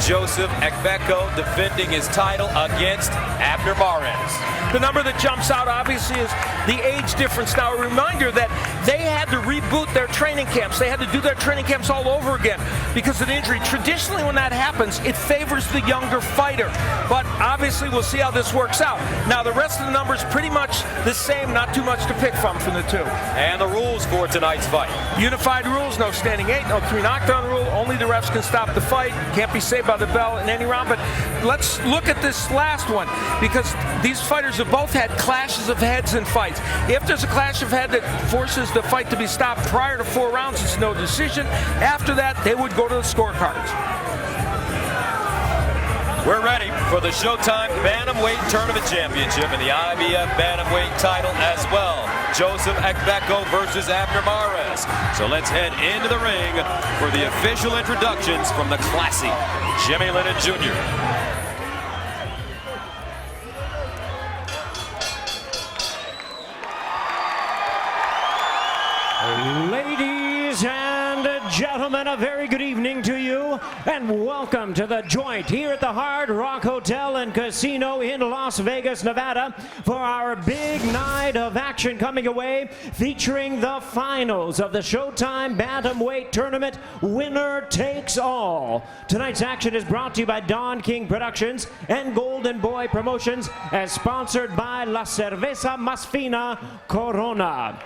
Joseph Agbeko defending his title against Abner Mares. The number that jumps out, obviously, is the age difference. Now, a reminder that they had to reboot their training camps. They had to do their training camps all over again because of the injury. Traditionally, when that happens, it favors the younger fighter. But obviously, we'll see how this works out. Now, the rest of the numbers pretty much the same, not too much to pick from the two. And the rules for tonight's fight. Unified rules, no standing 8, no 3 knockdown rule. Only the refs can stop the fight. Can't be saved by the bell in any round. But let's look at this last one, because these fighters have both had clashes of heads in fights. If there's a clash of head that forces the fight to be stopped prior to 4 rounds, it's no decision. After that, they would go to the scorecards. We're ready for the Showtime Bantamweight Tournament Championship and the IBF Bantamweight title as well. Joseph Agbeko versus Abner Mares. So let's head into the ring for the official introductions from the classy Jimmy Lennon Jr. Ladies and gentlemen, a very good evening to you, and welcome to the joint here at the Hard Rock Hotel and Casino in Las Vegas, Nevada, for our big night of action coming away, featuring the finals of the Showtime Bantamweight Tournament, winner takes all. Tonight's action is brought to you by Don King Productions and Golden Boy Promotions, as sponsored by La Cerveza Más Fina Corona.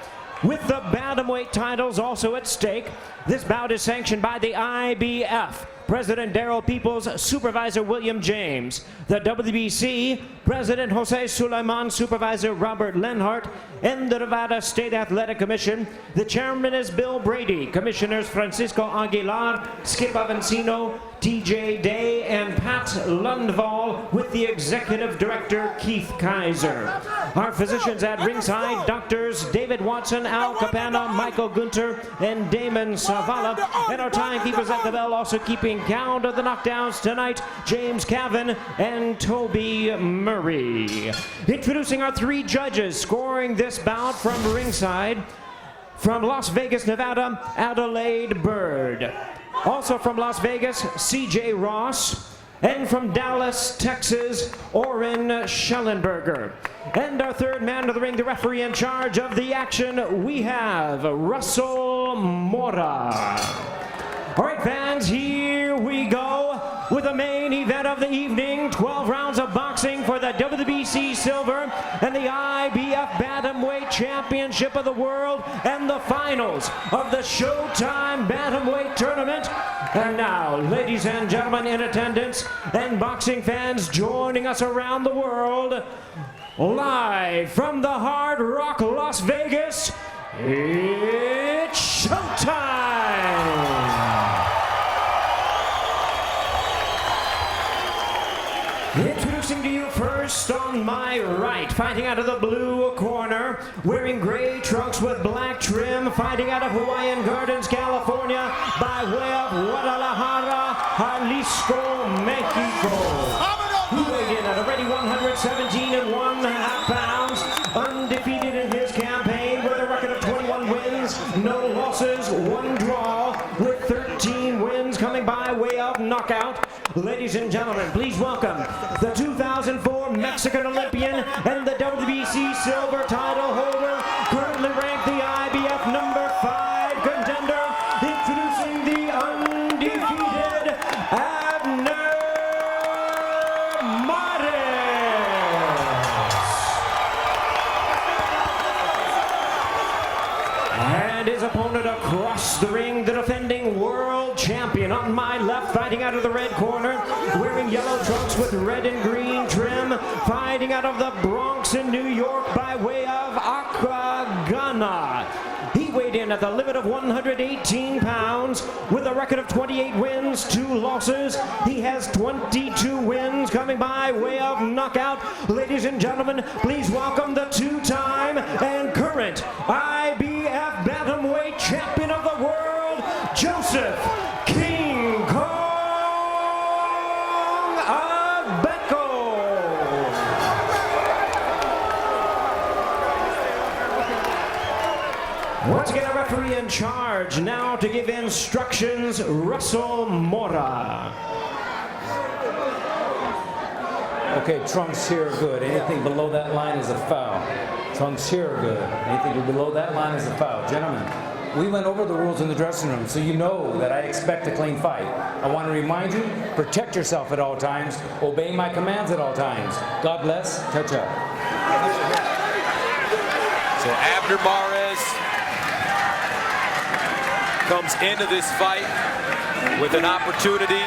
With the bantamweight titles also at stake, this bout is sanctioned by the IBF, President Darrell Peoples, Supervisor William James, the WBC, President Jose Sulaiman, Supervisor Robert Lenhart, and the Nevada State Athletic Commission. The chairman is Bill Brady, Commissioners Francisco Aguilar, Skip Avancino, TJ Day, and Pat Lundvall, with the Executive Director Keith Kaiser. Our physicians at ringside, Doctors David Watson, Al Capana, Michael Gunter, and Damon Savala. And our timekeepers at the bell, also keeping count of the knockdowns tonight, James Cavan and Toby Murray. Introducing our 3 judges scoring this bout from ringside, from Las Vegas, Nevada, Adelaide Bird. Also from Las Vegas, CJ Ross. And from Dallas, Texas, Oren Schellenberger. And our third man of the ring, the referee in charge of the action, we have Russell Mora. All right, fans, here we go with the main event of the evening. 12 rounds of boxing for the WBC Silver and the IBF Bantamweight Championship of the World, and the finals of the Showtime Bantamweight Tournament. And now, ladies and gentlemen in attendance and boxing fans joining us around the world, live from the Hard Rock Las Vegas, it's showtime! Introducing to you first on my right, fighting out of the blue corner, wearing gray trunks with black trim, fighting out of Hawaiian Gardens, California, by way of Guadalajara, Jalisco, Mexico. He weighed in at a ready 117.5 pounds, undefeated in his campaign with a record of 21 wins, no losses, 1 draw, with 13 wins coming by way of knockout. Ladies and gentlemen, please welcome the 2004 Mexican Olympian and the WBC silver title holder, currently ranked the IBF number 5 contender, introducing the undefeated Abner and his opponent across the ring, the defending world champion. On my left, fighting out of the red corner, wearing yellow trunks with red and green trim, fighting out of the Bronx in New York by way of Akagana. He weighed in at the limit of 118 pounds with a record of 28 wins, 2 losses. He has 22 wins coming by way of knockout. Ladies and gentlemen, please welcome the 2-time and current IBF Bantamweight Champion of the World, Joseph King Kong Agbeko. Once again, a referee in charge now to give instructions, Russell Mora. Okay, trunks here are good. Anything below that line is a foul. Trunks here are good. Anything below that line is a foul. Gentlemen, we went over the rules in the dressing room, so you know that I expect a clean fight. I want to remind you, protect yourself at all times, obey my commands at all times. God bless. Cha-cha. So Abner Mares comes into this fight with an opportunity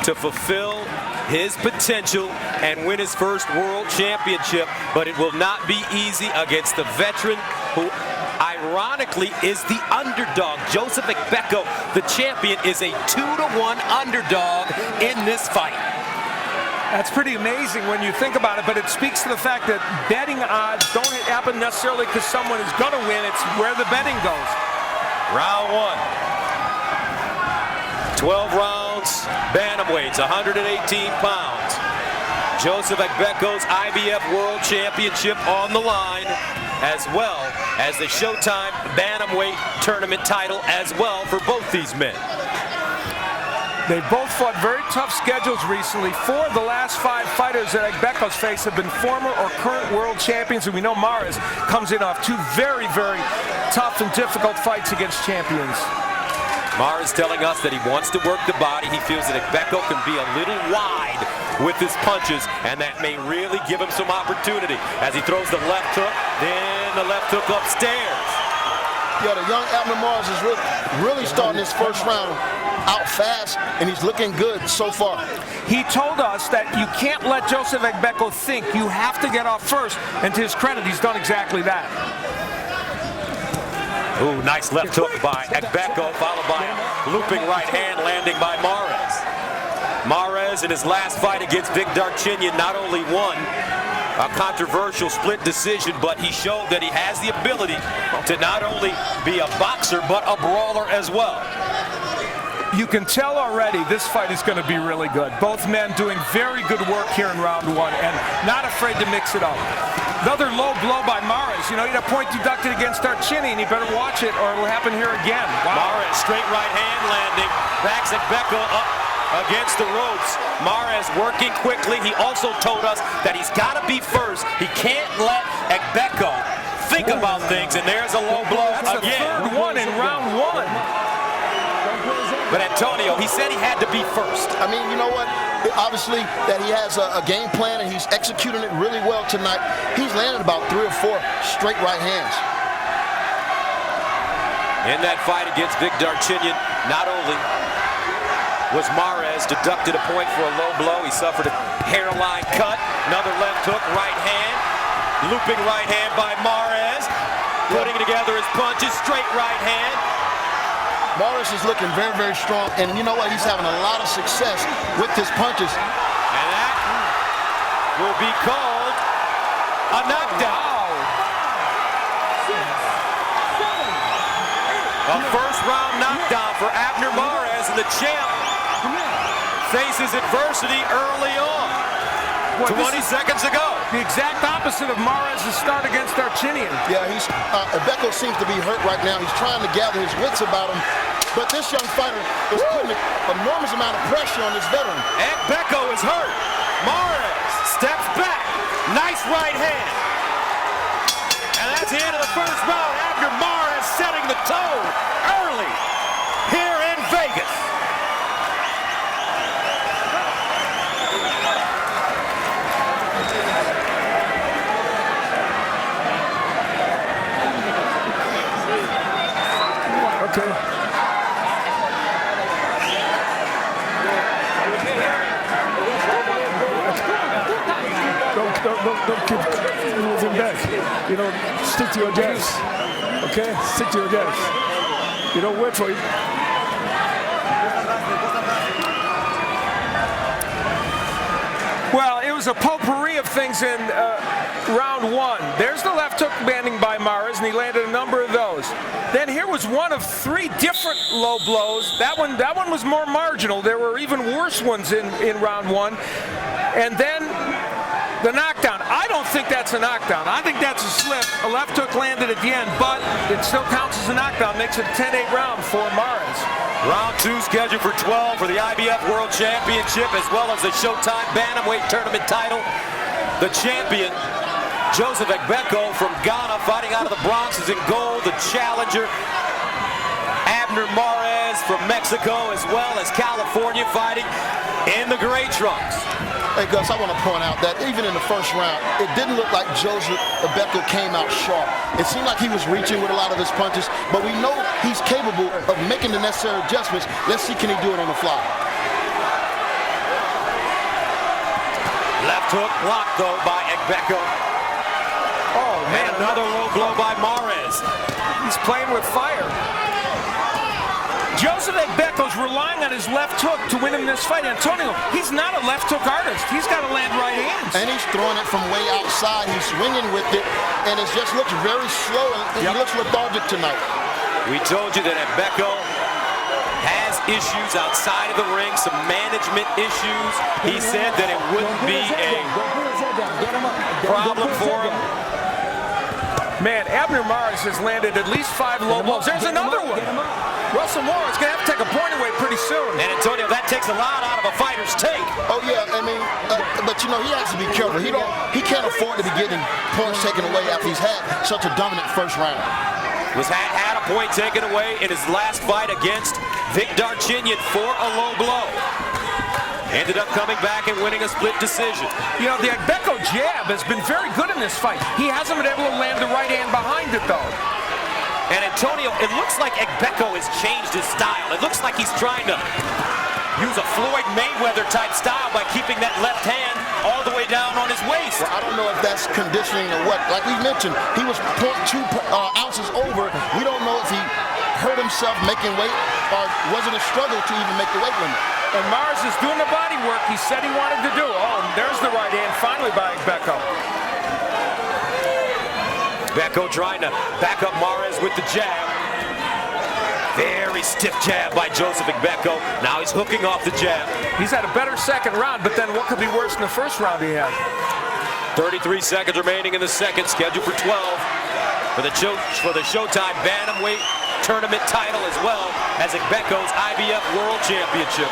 to fulfill his potential and win his first world championship, but it will not be easy against the veteran who ironically is the underdog. Joseph Agbeko, the champion, is a 2-to-1 underdog in this fight. That's pretty amazing when you think about it, but it speaks to the fact that betting odds don't happen necessarily because someone is going to win. It's where the betting goes. Round one. 12 rounds, bantamweights, 118 pounds. Joseph Agbeko's IBF World Championship on the line, as well as the Showtime Bantamweight Tournament title as well for both these men. They both fought very tough schedules recently. 4 of the last 5 fighters that Agbeko's faced have been former or current world champions, and we know Mares comes in off 2 very, very tough and difficult fights against champions. Mares telling us that he wants to work the body. He feels that Agbeko can be a little wide with his punches, and that may really give him some opportunity as he throws the left hook, then the left hook upstairs. Yeah, the young Abner Mares is really starting this first round out fast, and he's looking good so far. He told us that you can't let Joseph Agbeko think. You have to get off first, and to his credit, he's done exactly that. Ooh, nice left hook by Agbeko, followed by a looping right hand landing by Mares. Mares in his last fight against Vic Darchinyan not only won a controversial split decision, but he showed that he has the ability to not only be a boxer, but a brawler as well. You can tell already this fight is going to be really good. Both men doing very good work here in round one and not afraid to mix it up. Another low blow by Mares. You know, he had a point deducted against Darchinyan. He better watch it or it'll happen here again. Wow. Mares, straight right hand landing, backs Agbeko up against the ropes. Mares working quickly. He also told us that he's got to be first. He can't let Agbeko think about things, and there's a low blow That's again. the 3rd one in round 1. But Antonio, he said he had to be first. I mean, you know what? Obviously that he has a game plan and he's executing it really well tonight. He's landed about 3 or 4 straight right hands. In that fight against Vic Darchinyan, not only was Mares deducted a point for a low blow, he suffered a hairline cut, another left hook, right hand, looping right hand by Mares, putting together his punches, straight right hand. Mares is looking very, very strong, and you know what? He's having a lot of success with his punches. And that will be called a knockdown. A first round knockdown for Abner Mares, and the champ faces adversity early on. 20 seconds ago. The exact opposite of Mares' start against Darchinyan. Yeah, Agbeko seems to be hurt right now. He's trying to gather his wits about him. But this young fighter is putting an enormous amount of pressure on this veteran. Agbeko is hurt. Mares steps back. Nice right hand. And that's the end of the first round. Abner Mares setting the tone early here in Vegas. Okay. Don't keep moving back. You know, stick to your jabs. Okay? Stick to your jabs. You don't wait for it. Well, it was a potpourri of things in round 1. There's the left hook landing by Mares, and he landed a number of those. Then here was one of 3 different low blows. That one was more marginal. There were even worse ones in round 1. And then the knockdown. I don't think that's a knockdown. I think that's a slip. A left hook landed at the end, but it still counts as a knockdown. Makes it a 10-8 round for Mares. Round 2 scheduled for 12 for the IBF World Championship as well as the Showtime Bantamweight Tournament title. The champion, Joseph Agbeko from Ghana, fighting out of the Bronx, is in gold. The challenger, Abner from Mexico, as well as California, fighting in the gray trunks. Hey, Gus, I want to point out that even in the first round, it didn't look like Joseph Agbeko came out sharp. It seemed like he was reaching with a lot of his punches, but we know he's capable of making the necessary adjustments. Let's see, can he do it on the fly? Left hook blocked, though, by Agbeko. Oh, man, another low blow by Mares. He's playing with fire. Joseph Agbeko's relying on his left hook to win him this fight. Antonio, he's not a left hook artist. He's got to land right hands. And he's throwing it from way outside. He's swinging with it, and it just looks very slow, and he looks lethargic tonight. We told you that Agbeko has issues outside of the ring, some management issues. He said that it wouldn't be a problem for him. Man, Abner Mares has landed at least 5 low blows. There's another one. Russell Moore is going to have to take a point away pretty soon. And Antonio, that takes a lot out of a fighter's take. Oh yeah, I mean, but you know, he has to be careful. He can't afford to be getting points taken away after he's had such a dominant first round. Had a point taken away in his last fight against Vic Darchinyan for a low blow. Ended up coming back and winning a split decision. You know, the Agbeko jab has been very good in this fight. He hasn't been able to land the right hand behind it, though. And Antonio, it looks like Agbeko has changed his style. It looks like he's trying to use a Floyd Mayweather type style by keeping that left hand all the way down on his waist. Well, I don't know if that's conditioning or what. Like we mentioned, he was 0.2 ounces over. We don't know if he hurt himself making weight or was it a struggle to even make the weight limit. And Mares is doing the body work he said he wanted to do. Oh, and there's the right hand finally by Agbeko. Agbeko trying to back up Mares with the jab. Very stiff jab by Joseph Agbeko. Now he's hooking off the jab. He's had a better second round, but then what could be worse than the first round he had? 33 seconds remaining in the second, scheduled for 12 for the Showtime Bantamweight Tournament title as well as Agbeko's IBF World Championship.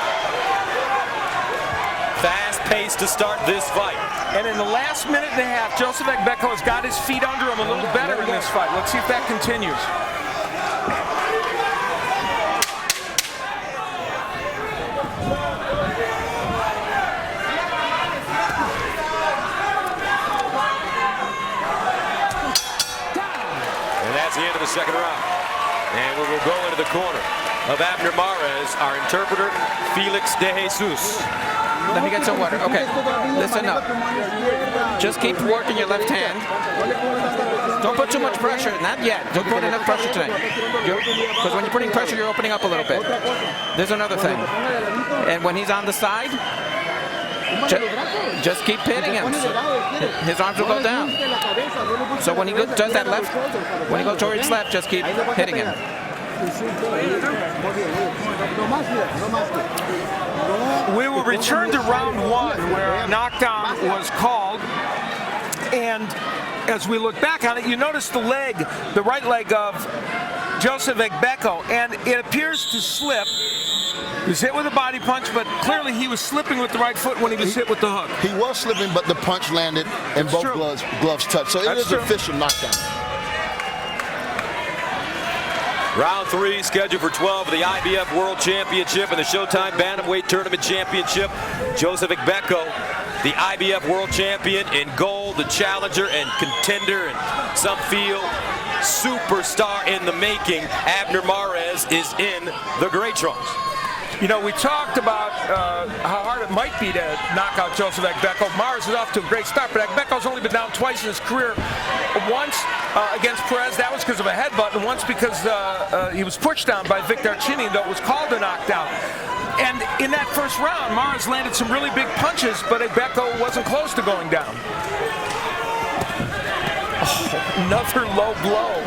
Fast pace to start this fight. And in the last minute and a half, Joseph Agbeko has got his feet under him a little better in this fight. Let's see if that continues. And that's the end of the second round. And we will go into the corner of Abner Mares, our interpreter, Felix De Jesus. Let me get some water. Okay, listen up. Just keep working your left hand. Don't put too much pressure. Not yet. Don't put enough pressure tonight. Because when you're putting pressure, you're opening up a little bit. There's another thing. And when he's on the side, just keep hitting him. His arms will go down. So when he does that left, when he goes towards left, just keep hitting him. We will return to round 1 where a knockdown was called. And as we look back on it, you notice the right leg of Joseph Agbeko, and it appears to slip. He was hit with a body punch, but clearly he was slipping with the right foot when he was hit with the hook. He was slipping, but the punch landed and both gloves touched. So it is an official knockdown. Round 3 scheduled for 12 for the IBF World Championship and the Showtime Bantamweight Tournament Championship. Joseph Agbeko, the IBF World Champion in gold, the challenger and contender, and some feel superstar in the making. Abner Mares is in the gray trunks. You know, we talked about how hard it might be to knock out Joseph Agbeko. Mares is off to a great start, but Agbeko's only been down twice in his career. Once against Perez, that was because of a headbutt, and once because he was pushed down by Vic Darchinyan, though it was called a knockdown. And in that first round, Mares landed some really big punches, but Agbeko wasn't close to going down. Oh, another low blow.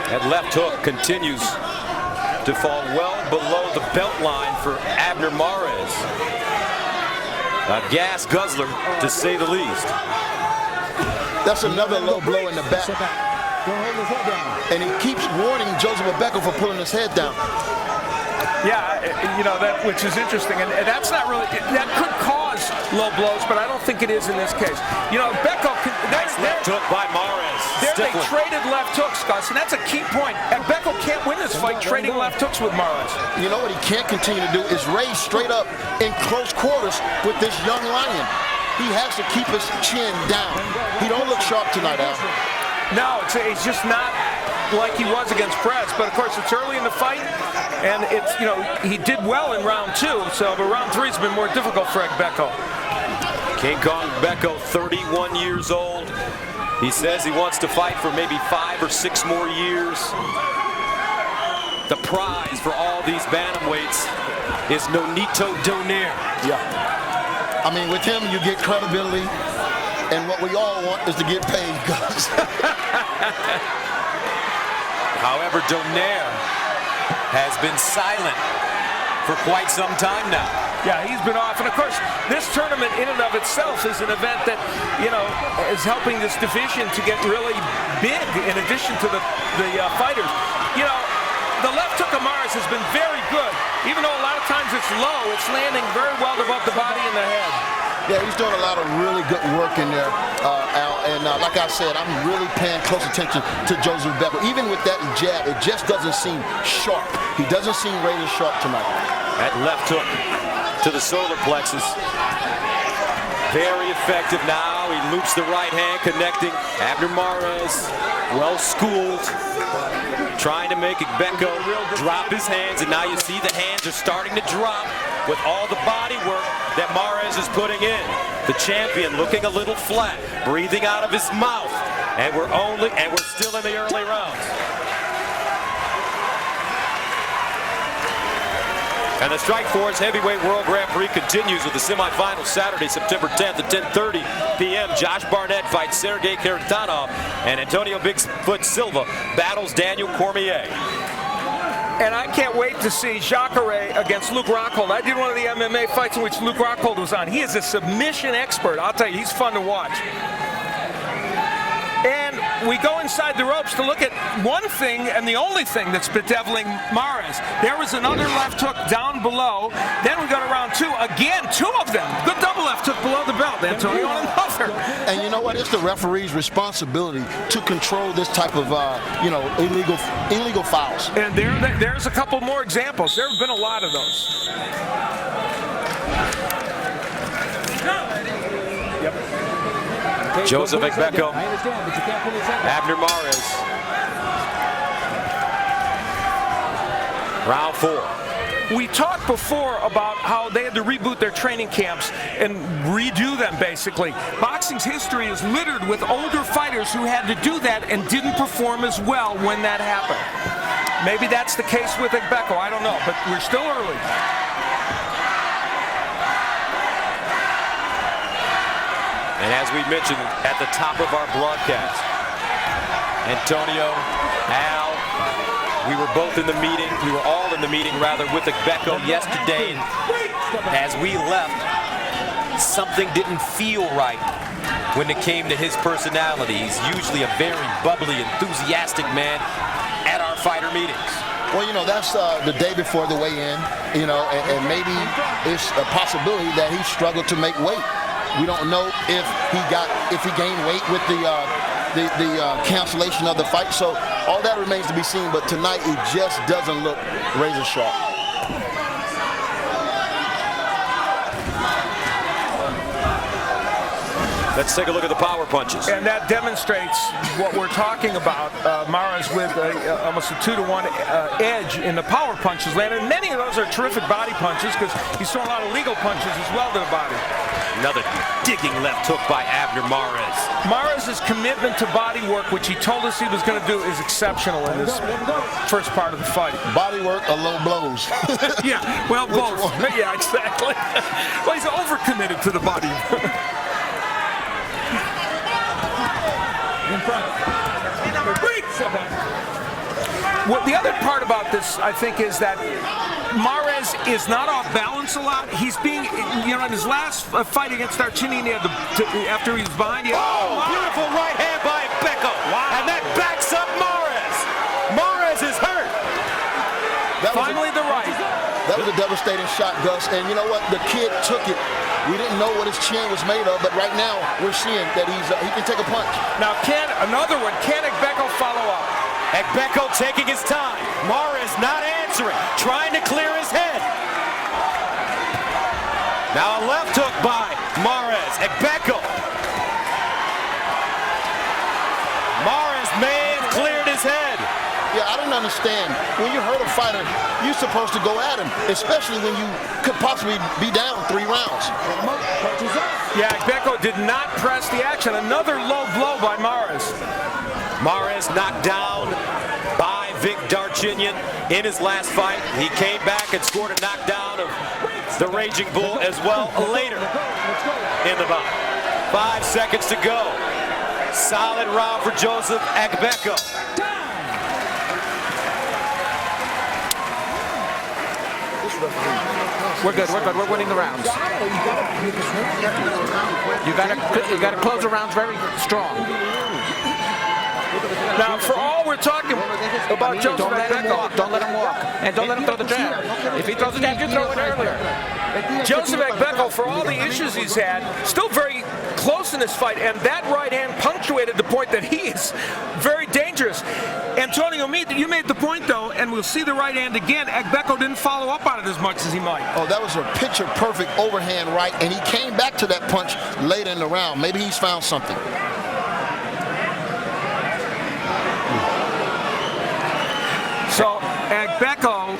That left hook continues to fall well below the belt line for Abner Mares. A gas guzzler, to say the least. That's another low blow in the back. And he keeps warning Joseph Agbeko for pulling his head down. Yeah, you know, that, which is interesting, and that's not really, that could cause low blows, but I don't think it is in this case. You know, Agbeko, Nice left hook by Mares. they traded left hooks, Gus, and that's a key point. Agbeko can't win this fight trading left hooks with Mares. You know what he can't continue to do is raise straight up in close quarters with this young lion. He has to keep his chin down. He don't look sharp tonight, Al. No, it's just not like he was against Perez, but of course it's early in the fight, and it's, you know, he did well in round 2, so but round 3 has been more difficult for Agbeko. King Kong Agbeko, 31 years old. He says he wants to fight for maybe 5 or 6 more years. The prize for all these bantamweights is Nonito Donaire. Yeah. I mean, with him, you get credibility, and what we all want is to get paid, Gus. However, Donaire has been silent for quite some time now. Yeah, he's been off. And of course, this tournament in and of itself is an event that, you know, is helping this division to get really big in addition to the fighters. You know, the left hook of Mares has been very good. Even though a lot of times it's low, it's landing very well to both the body and the head. Yeah, he's doing a lot of really good work in there, Al. And like I said, I'm really paying close attention to Joseph Agbeko. Even with that jab, it just doesn't seem sharp. He doesn't seem razor sharp tonight. That left hook to the solar plexus. Very effective now. He loops the right hand, connecting. Abner Mares, well schooled, trying to make Agbeko drop his hands, and now you see the hands are starting to drop with all the body work that Mares is putting in. The champion looking a little flat, breathing out of his mouth, and we're still in the early rounds. And the Strikeforce Heavyweight World Grand Prix continues with the semifinals Saturday, September 10th at 10:30 p.m. Josh Barnett fights Sergey Kharitonov, and Antonio Bigfoot Silva battles Daniel Cormier. And I can't wait to see Jacare against Luke Rockhold. I did one of the MMA fights in which Luke Rockhold was on. He is a submission expert. I'll tell you, he's fun to watch. And we go inside the ropes to look at one thing and the only thing that's bedeviling Mares. There was another left hook down below. Then we go to round 2. Again, 2 of them. Good double left hook below the belt, Antonio, on another. And you know what? It's the referee's responsibility to control this type of, you know, illegal fouls. And there's a couple more examples. There have been a lot of those. Joseph Agbeko, Abner Mares. Round 4. We talked before about how they had to reboot their training camps and redo them, basically. Boxing's history is littered with older fighters who had to do that and didn't perform as well when that happened. Maybe that's the case with Agbeko, I don't know, but we're still early. And as we mentioned at the top of our broadcast, Antonio, Al, we were both in the meeting. We were all in the meeting, rather, with Agbeko yesterday. As we left, something didn't feel right when it came to his personality. He's usually a very bubbly, enthusiastic man at our fighter meetings. Well, you know, that's the day before the weigh-in, you know, and maybe it's a possibility that he struggled to make weight. We don't know if he gained weight with the cancellation of the fight. So all that remains to be seen. But tonight, he just doesn't look razor sharp. Let's take a look at the power punches. And that demonstrates what we're talking about. Mares with almost a 2-to-1 edge in the power punches landed. And many of those are terrific body punches because he's throwing a lot of legal punches as well to the body. Another digging left hook by Abner Mares. Mares' commitment to body work, which he told us he was going to do, is exceptional in this first part of the fight. Body work or low blows? Yeah, well, both. Yeah, exactly. Well, he's overcommitted to the body work. Well, the other part about this, I think, is that Mares is not off balance a lot. He's being, you know, in his last fight against Darchinian, after he was behind, Beautiful right hand by Agbeko. Wow. And that backs up Mares. Mares is hurt. Finally the right. That was a devastating shot, Gus. And you know what? The kid took it. We didn't know what his chin was made of, but right now we're seeing that he can take a punch. Now, another one. Can Agbeko follow up? Agbeko taking his time. Mares not answering, trying to clear his head. Now a left hook by Mares. Agbeko. Mares may have cleared his head. Yeah, I don't understand. When you hurt a fighter, you're supposed to go at him, especially when you could possibly be down 3 rounds. Yeah, Agbeko did not press the action. Another low blow by Mares. Mares knocked down by Vic Darchinyan in his last fight. He came back and scored a knockdown of the Raging Bull as well later in the bout. 5 seconds to go. Solid round for Joseph Agbeko. We're good. We're winning the rounds. You gotta close the rounds very strong. Now, for all we're talking about Joseph Don't let him Agbeko, walk. Don't let him walk. And don't let him throw the jab. If he throws the jab, you throw it earlier. Joseph Agbeko, for all the issues he's had, still very close in this fight, and that right hand punctuated the point that he is very dangerous. Antonio, you made the point, though, and we'll see the right hand again. Agbeko didn't follow up on it as much as he might. Oh, that was a picture-perfect overhand right, and he came back to that punch later in the round. Maybe he's found something. So Agbeko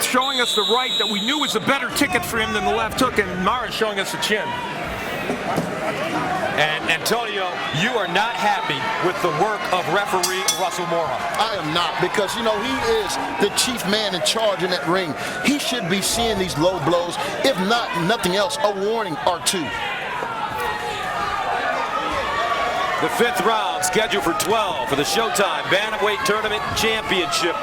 showing us the right that we knew was a better ticket for him than the left hook, and Mares showing us the chin. And Antonio, you are not happy with the work of referee Russell Morehouse. I am not, because, you know, he is the chief man in charge in that ring. He should be seeing these low blows, if not nothing else, a warning or two. The 5th round scheduled for 12 for the Showtime Bantamweight Tournament Championship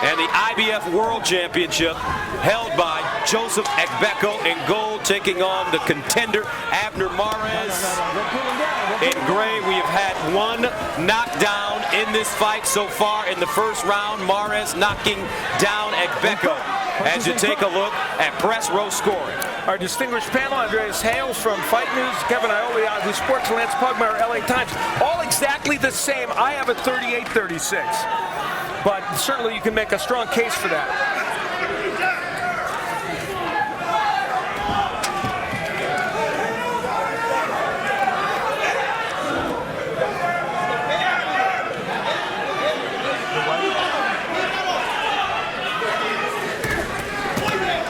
and the IBF World Championship, held by Joseph Agbeko in gold, taking on the contender Abner Mares. In gray, we have had 1 knockdown in this fight so far in the first round. Mares knocking down Agbeko. As you take a look at press row scoring. Our distinguished panel, Andreas Hales from Fight News, Kevin Ioli, Yahoo Sports, Lance Pugmire, LA Times, all exactly the same. I have a 38-36, but certainly you can make a strong case for that.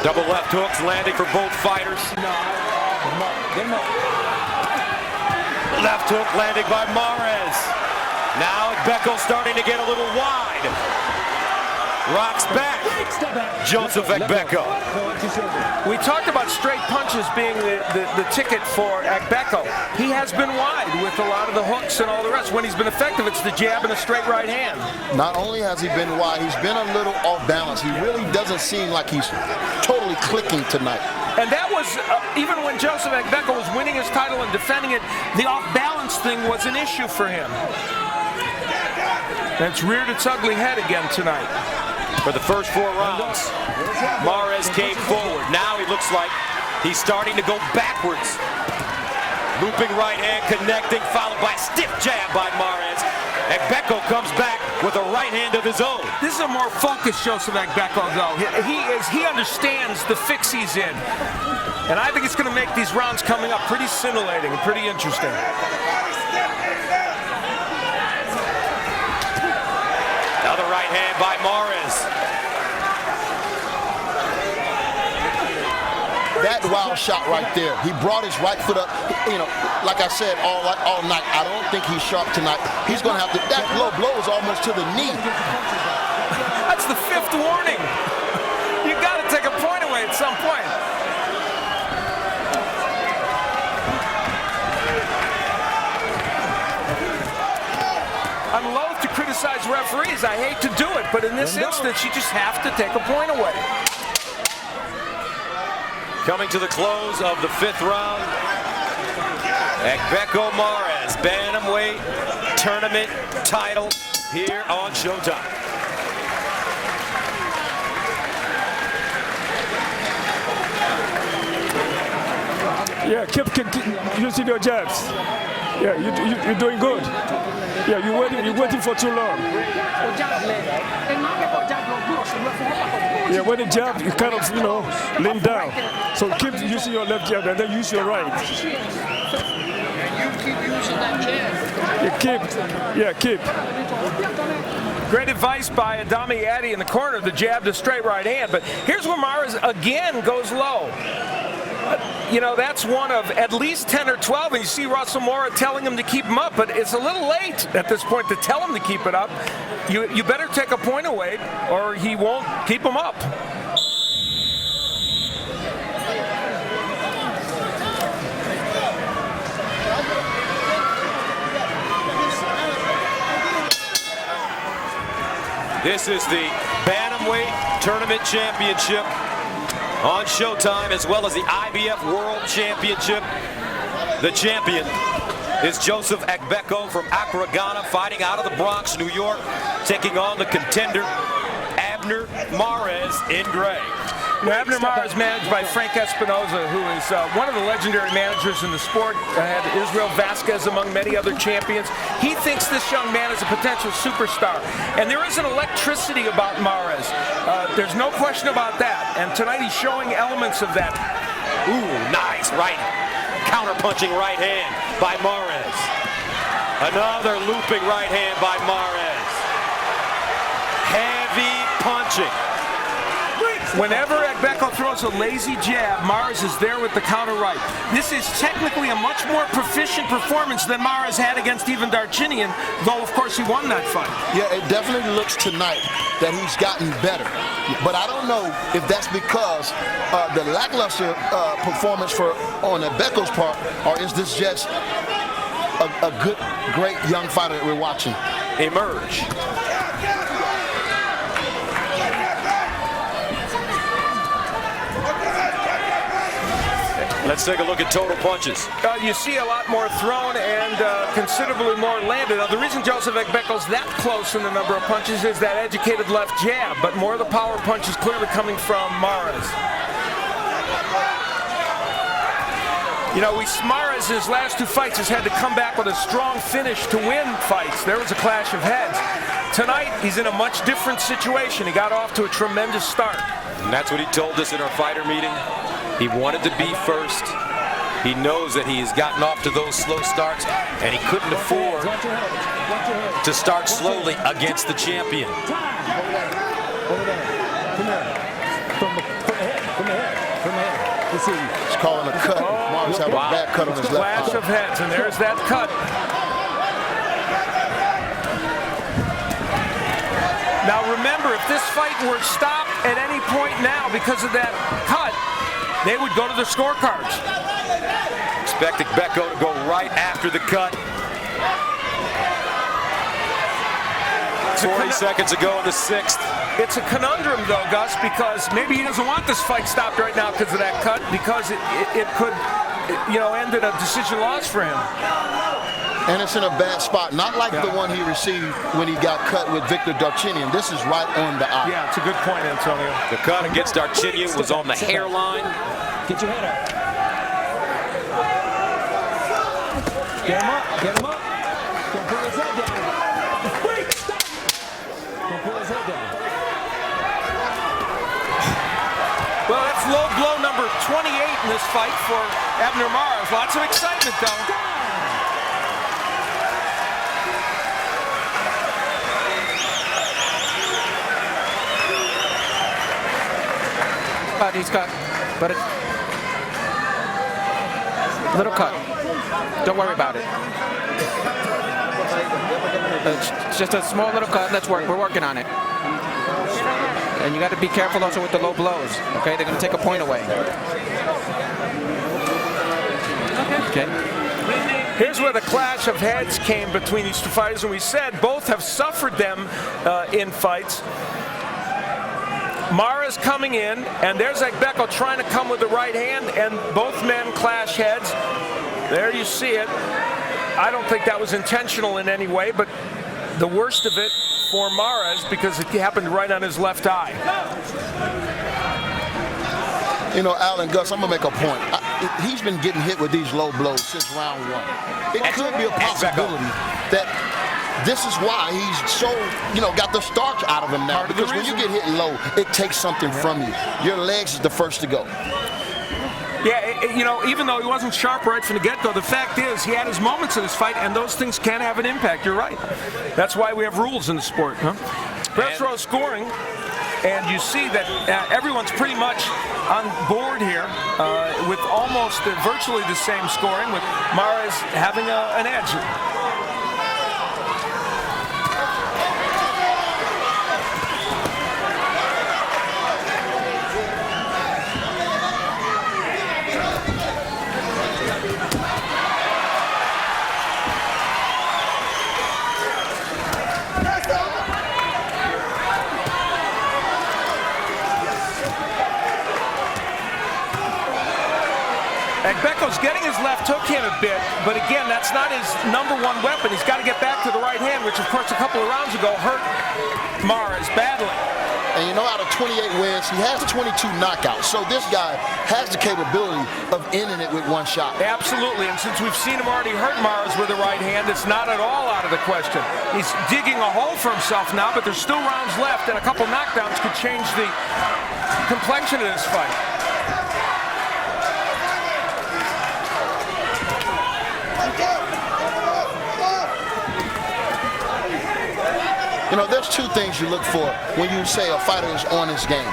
Double left hooks landing for both fighters. Left hook landing by Mares. Now Agbeko starting to get a little wide. Rocks back. Joseph Agbeko. We talked about straight punches being the ticket for Agbeko. He has been wide with a lot of the hooks and all the rest. When he's been effective, it's the jab and a straight right hand. Not only has he been wide, he's been a little off balance. He really doesn't seem like he's totally clicking tonight. And that was, even when Joseph Agbeko was winning his title and defending it, the off-balance thing was an issue for him. And it's reared its ugly head again tonight. For the first 4 rounds, Mares came forward. Now he looks like he's starting to go backwards. Looping right hand, connecting, followed by a stiff jab by Mares. Agbeko comes back with a right hand of his own. This is a more focused Joseph Agbeko, though. He understands the fix he's in. And I think it's going to make these rounds coming up pretty scintillating and pretty interesting. Another right hand by Mares. That wild shot right there. He brought his right foot up. You know, like I said all night, I don't think he's sharp tonight. He's going to have to, that low blow is almost to the knee. That's the 5th warning. You got to take a point away at some point. I'm loath to criticize referees. I hate to do it, but in this instance, you just have to take a point away. Coming to the close of the 5th round, Agbeko Mares, Bantamweight Tournament title here on Showtime. Yeah, keep using your jabs. Yeah, you're doing good. Yeah, you're waiting for too long. Yeah, when you jab, you kind of, lean down. So keep using your left jab and then use your right. Keep. Great advice by Adami Addy in the corner, the jab to straight right hand. But here's where Mares again goes low. That's one of at least 10 or 12, and you see Russell Mora telling him to keep him up, but it's a little late at this point to tell him to keep it up. You better take a point away, or he won't keep him up. This is the Bantamweight Tournament Championship on Showtime, as well as the IBF World Championship. The champion is Joseph Agbeko from Accra, Ghana, fighting out of the Bronx, New York, taking on the contender Abner Mares in gray. Abner Mares is managed by Frank Espinoza, who is one of the legendary managers in the sport. Had Israel Vasquez among many other champions. He thinks this young man is a potential superstar. And there is an electricity about Mares. There's no question about that. And tonight he's showing elements of that. Ooh, nice right. Counter-punching right hand by Mares. Another looping right hand by Mares. Heavy punching. Whenever Agbeko throws a lazy jab, Mares is there with the counter right. This is technically a much more proficient performance than Mares had against even Darchinian, though of course he won that fight. Yeah, it definitely looks tonight that he's gotten better. But I don't know if that's because the lackluster performance on Agbeko's part, or is this just a good, great young fighter that we're watching emerge. Let's take a look at total punches. You see a lot more thrown and considerably more landed. Now, the reason Joseph Agbeko's that close in the number of punches is that educated left jab, but more of the power punch is clearly coming from Mares. Mares in his last two fights has had to come back with a strong finish to win fights. There was a clash of heads. Tonight, he's in a much different situation. He got off to a tremendous start. And that's what he told us in our fighter meeting. He wanted to be first. He knows that he has gotten off to those slow starts, and he couldn't afford to start slowly against the champion. He's calling a cut. Mares having a bad cut on his left Clash arm. of heads, and there's that cut. Now remember, if this fight were stopped at any point now because of that cut, they would go to the scorecards. Expect Agbeko to go right after the cut. 40 seconds ago in the sixth. It's a conundrum, though, Gus, because maybe he doesn't want this fight stopped right now because of that cut, because it could, end in a decision loss for him. And it's in a bad spot, not like the one he received when he got cut with Victor Darchinian. This is right on the eye. Yeah, it's a good point, Antonio. The cut against Darchinian was on the hairline. Get your head up. Get him up. Get him up. Don't pull his head down. Wait, stop. Don't pull his head down. Well, that's low blow number 28 in this fight for Abner Mares. Lots of excitement, though. He's cut, but it's little cut. Don't worry about it. It's just a small little cut. Let's work. We're working on it. And you got to be careful also with the low blows. Okay, they're going to take a point away. Okay. Here's where the clash of heads came between these two fighters, and we said both have suffered them in fights. Mares coming in, and there's Agbeko trying to come with the right hand, and both men clash heads. There you see it. I don't think that was intentional in any way, but the worst of it for Mares because it happened right on his left eye. Alan, Gus, I'm going to make a point. he's been getting hit with these low blows since round 1. It could be a possibility that this is why he's so, got the starch out of him now. Because when you get hit low, it takes something from you. Your legs is the first to go. Yeah, even though he wasn't sharp right from the get-go, the fact is he had his moments in this fight, and those things can have an impact. You're right. That's why we have rules in the sport. Press row scoring, and you see that everyone's pretty much on board here with almost virtually the same scoring, with Mares having an edge. Agbeko's getting his left hook in a bit, but again, that's not his #1 weapon. He's got to get back to the right hand, which of course a couple of rounds ago hurt Mares badly. And out of 28 wins, he has 22 knockouts. So this guy has the capability of ending it with one shot. Absolutely, and since we've seen him already hurt Mares with the right hand, it's not at all out of the question. He's digging a hole for himself now, but there's still rounds left, and a couple knockdowns could change the complexion of this fight. There's two things you look for when you say a fighter is on his game.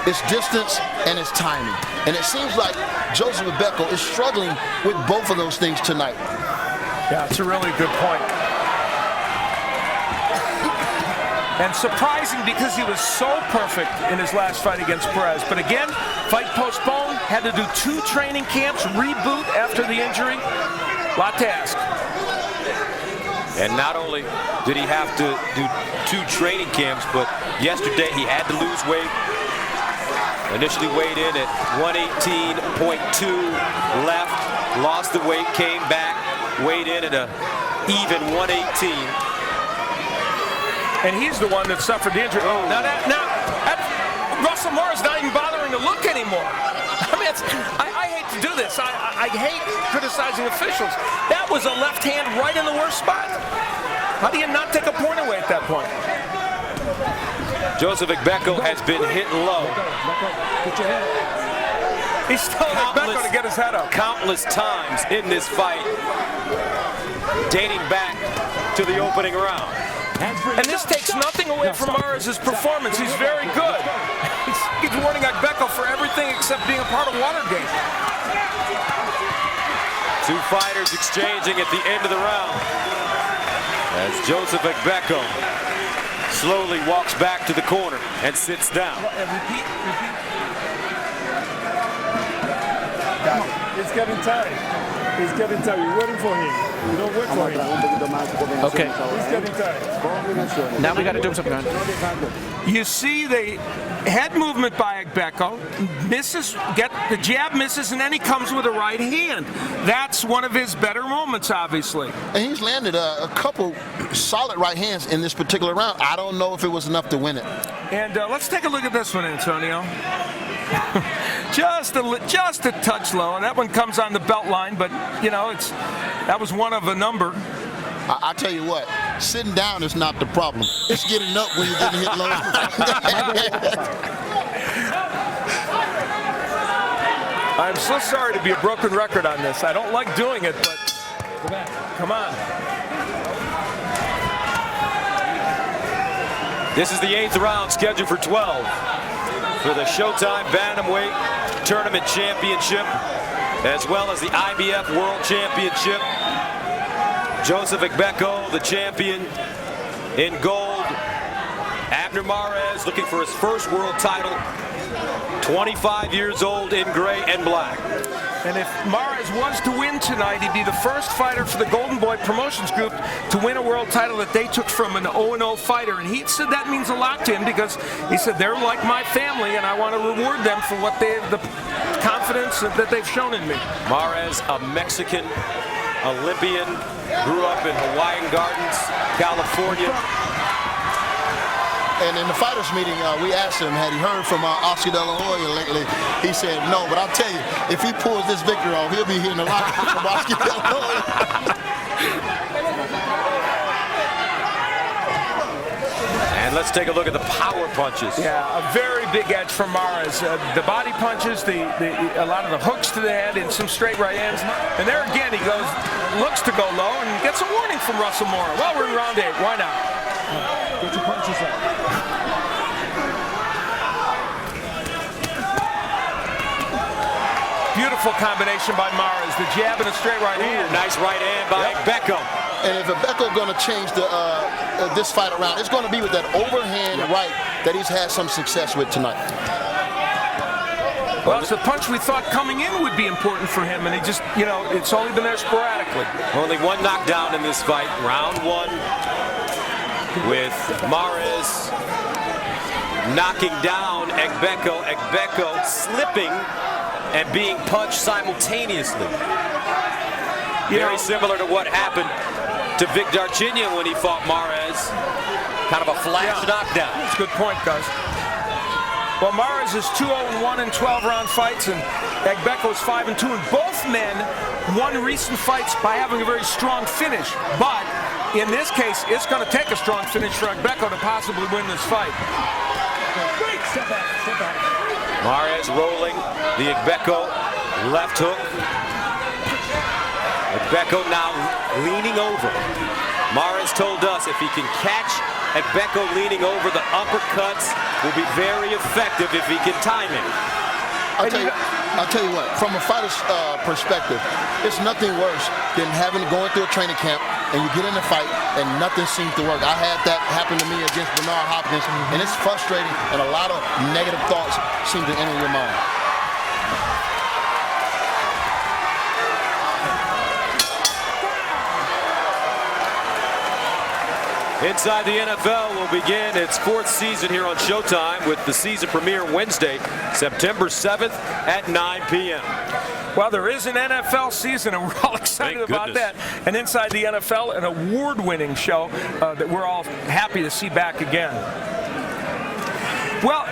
It's distance and it's timing. And it seems like Joseph Agbeko is struggling with both of those things tonight. Yeah, it's a really good point. And surprising because he was so perfect in his last fight against Perez. But again, fight postponed, had to do 2 training camps, reboot after the injury. Lot to ask. And not only did he have to do 2 training camps, but yesterday he had to lose weight. Initially weighed in at 118.2 left, lost the weight, came back, weighed in at a even 118. And he's the one that suffered the injury. Oh, now Russell Moore's not even bothering to look anymore. I mean, I hate to do this. I hate criticizing officials. That was a left hand right in the worst spot. How do you not take a point away at that point? Joseph Agbeko has been hit low. He's still Agbeko to get his head up. Countless times in this fight, dating back to the opening round. And this takes nothing away from Mares' performance. He's very good. He's warning Agbeko for everything except being a part of Watergate. 2 fighters exchanging at the end of the round as Joseph Agbeko slowly walks back to the corner and sits down. Repeat. It's getting tight. He's getting tired. You're waiting for him. You don't wait for him. Okay. He's getting tired. Now we got to do something. You see the head movement by Agbeko, the jab misses, and then he comes with a right hand. That's one of his better moments, obviously. And he's landed a couple solid right hands in this particular round. I don't know if it was enough to win it. And let's take a look at this one, Antonio. just a touch low, and that one comes on the belt line, but that was one of a number. I tell you what, sitting down is not the problem. It's getting up when you're getting hit low. I'm so sorry to be a broken record on this. I don't like doing it, but come on. This is the 8th round scheduled for 12 for the Showtime Bantamweight Tournament Championship, as well as the IBF World Championship. Joseph Agbeko, the champion, in gold. Abner Mares looking for his first world title. 25 years old in gray and black. And if Mares was to win tonight, he'd be the first fighter for the Golden Boy Promotions Group to win a world title that they took from an 0-0 fighter. And he said that means a lot to him because he said they're like my family and I want to reward them for what the confidence that they've shown in me. Mares, a Mexican Olympian, grew up in Hawaiian Gardens, California. And in the fighters meeting, we asked him, had he heard from Oscar De La Hoya lately? He said no, but I'll tell you, if he pulls this victory off, he'll be here in the locker room from Oscar De La Hoya. And let's take a look at the power punches. Yeah, a very big edge from Mares. The body punches, a lot of the hooks to the head, and some straight right hands. And there again, he looks to go low and gets a warning from Russell Moore. Well, we're in round 8. Why not? Get your punches up. Beautiful combination by Mares. The jab and a straight right hand. Nice right hand by Agbeko. And if Agbeko going to change this fight around, it's going to be with that overhand right that he's had some success with tonight. Well, it's a punch we thought coming in would be important for him, and he just, it's only been there sporadically. Only one knockdown in this fight. Round 1 with Mares knocking down Agbeko. Agbeko slipping and being punched simultaneously. Very similar to what happened to Vic Darchinyan when he fought Mares. Kind of a flash knockdown. That's a good point, guys. Well, Mares is 2-0-1 in 12-round fights, and Agbeko is 5-2. And both men won recent fights by having a very strong finish. But in this case, it's going to take a strong finish for Agbeko to possibly win this fight. Step back, step back. Mares rolling the Agbeko left hook. Agbeko now leaning over. Mares told us if he can catch Agbeko leaning over, the uppercuts will be very effective if he can time it. I'll tell you what, from a fighter's perspective, it's nothing worse than going through a training camp and you get in a fight and nothing seems to work. I had that happen to me against Bernard Hopkins, and it's frustrating, and a lot of negative thoughts seem to enter your mind. Inside the NFL will begin its 4th season here on Showtime with the season premiere Wednesday, September 7th at 9 p.m. Well, there is an NFL season, and we're all excited about that. And Inside the NFL, an award-winning show that we're all happy to see back again. Well,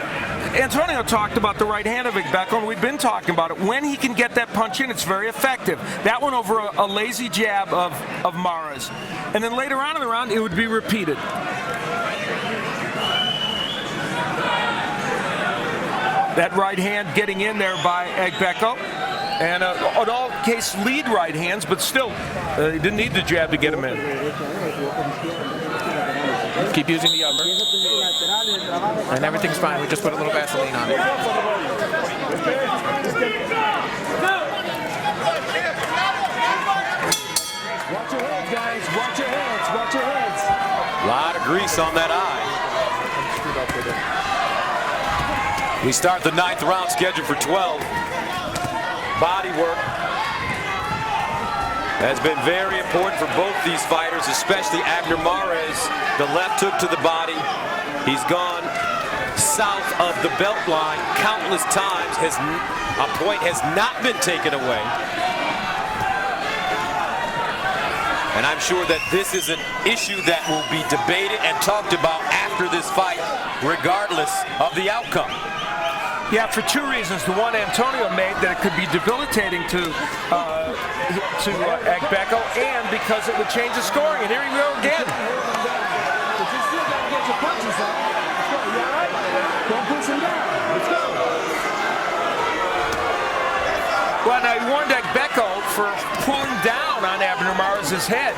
Antonio talked about the right hand of Agbeko, and we've been talking about it. When he can get that punch in, it's very effective. That one over a lazy jab of Mares. And then later on in the round, it would be repeated. That right hand getting in there by Agbeko. And in all case, lead right hands, but still, he didn't need the jab to get him in. Keep using the upper. And everything's fine. We just put a little Vaseline on it. Watch your heads, guys. Watch your heads. Watch your heads. A lot of grease on that eye. We start the 9th round scheduled for 12. Body work has been very important for both these fighters, especially Abner Mares. The left hook to the body. He's gone south of the belt line countless times. A point has not been taken away. And I'm sure that this is an issue that will be debated and talked about after this fight, regardless of the outcome. Yeah, for 2 reasons. The one Antonio made, that it could be debilitating to Agbeko, and because it would change the scoring. And here we go again. Well, now he warned Agbeko for pulling down on Abner Mares' head.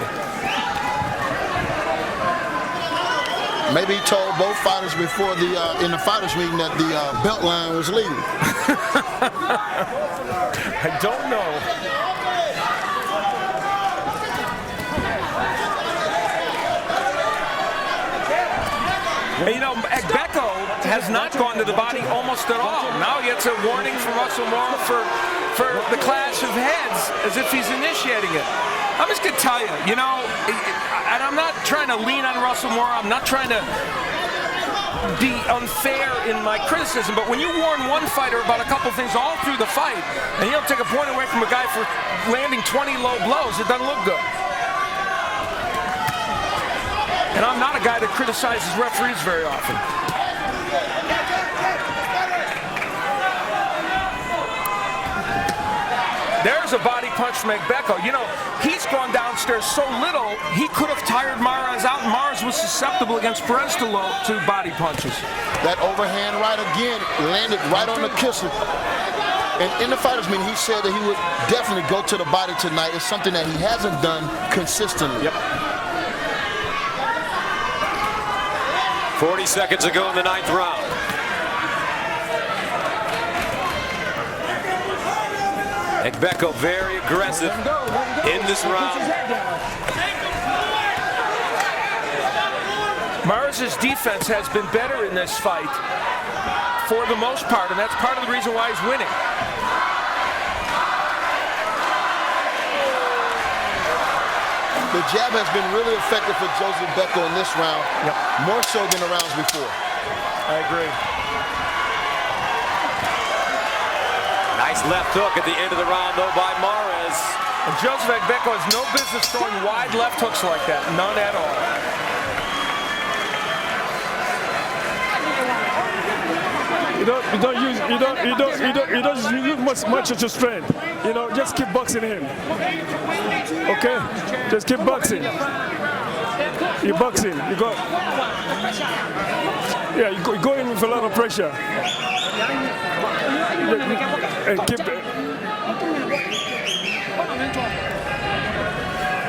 Maybe he told both fighters before in the fighters meeting that the belt line was legal. I don't know. And Agbeko has not gone to the body almost at all. Now he gets a warning from Russell Moore for the clash of heads, as if he's initiating it. I'm just going to tell you, and I'm not trying to lean on Russell Moore. I'm not trying to be unfair in my criticism, but when you warn one fighter about a couple things all through the fight, and you don't take a point away from a guy for landing 20 low blows, it doesn't look good. And I'm not a guy that criticizes referees very often. There's a body punch from Agbeko. You know, he's gone downstairs so little, he could have tired Mares out, and Mares was susceptible against Perez to body punches. That overhand right again landed right on the kisser. And in the fighter's meeting, he said that he would definitely go to the body tonight. It's something that he hasn't done consistently. Yep. 40 seconds ago in the 9th round. Agbeko very aggressive in this round. Mares' defense has been better in this fight for the most part, and that's part of the reason why he's winning. The jab has been really effective for Joseph Agbeko in this round, more so than the rounds before. I agree. Nice left hook at the end of the round, though, by Mares. And Joseph Agbeko has no business throwing wide left hooks like that. None at all. You don't use much of your strength. You know, just keep boxing him. Okay? Just keep boxing. You boxing. You go. Yeah, you go in with a lot of pressure. And keep it.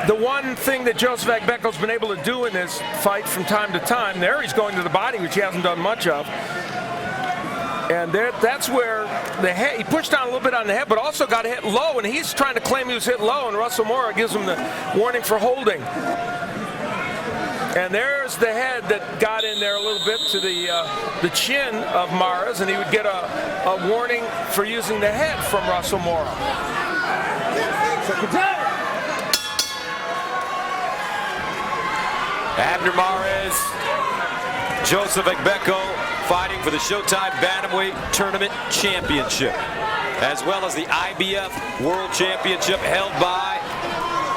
The one thing that Joseph Agbeko's been able to do in this fight from time to time, there he's going to the body, which he hasn't done much of. And that's where the head, he pushed down a little bit on the head, but also got hit low, and he's trying to claim he was hit low, and Russell Mora gives him the warning for holding. And there's the head that got in there a little bit to the chin of Mares, and he would get a warning for using the head from Russell Mora. Abner Mares, Joseph Agbeko fighting for the Showtime Bantamweight Tournament Championship, as well as the IBF World Championship held by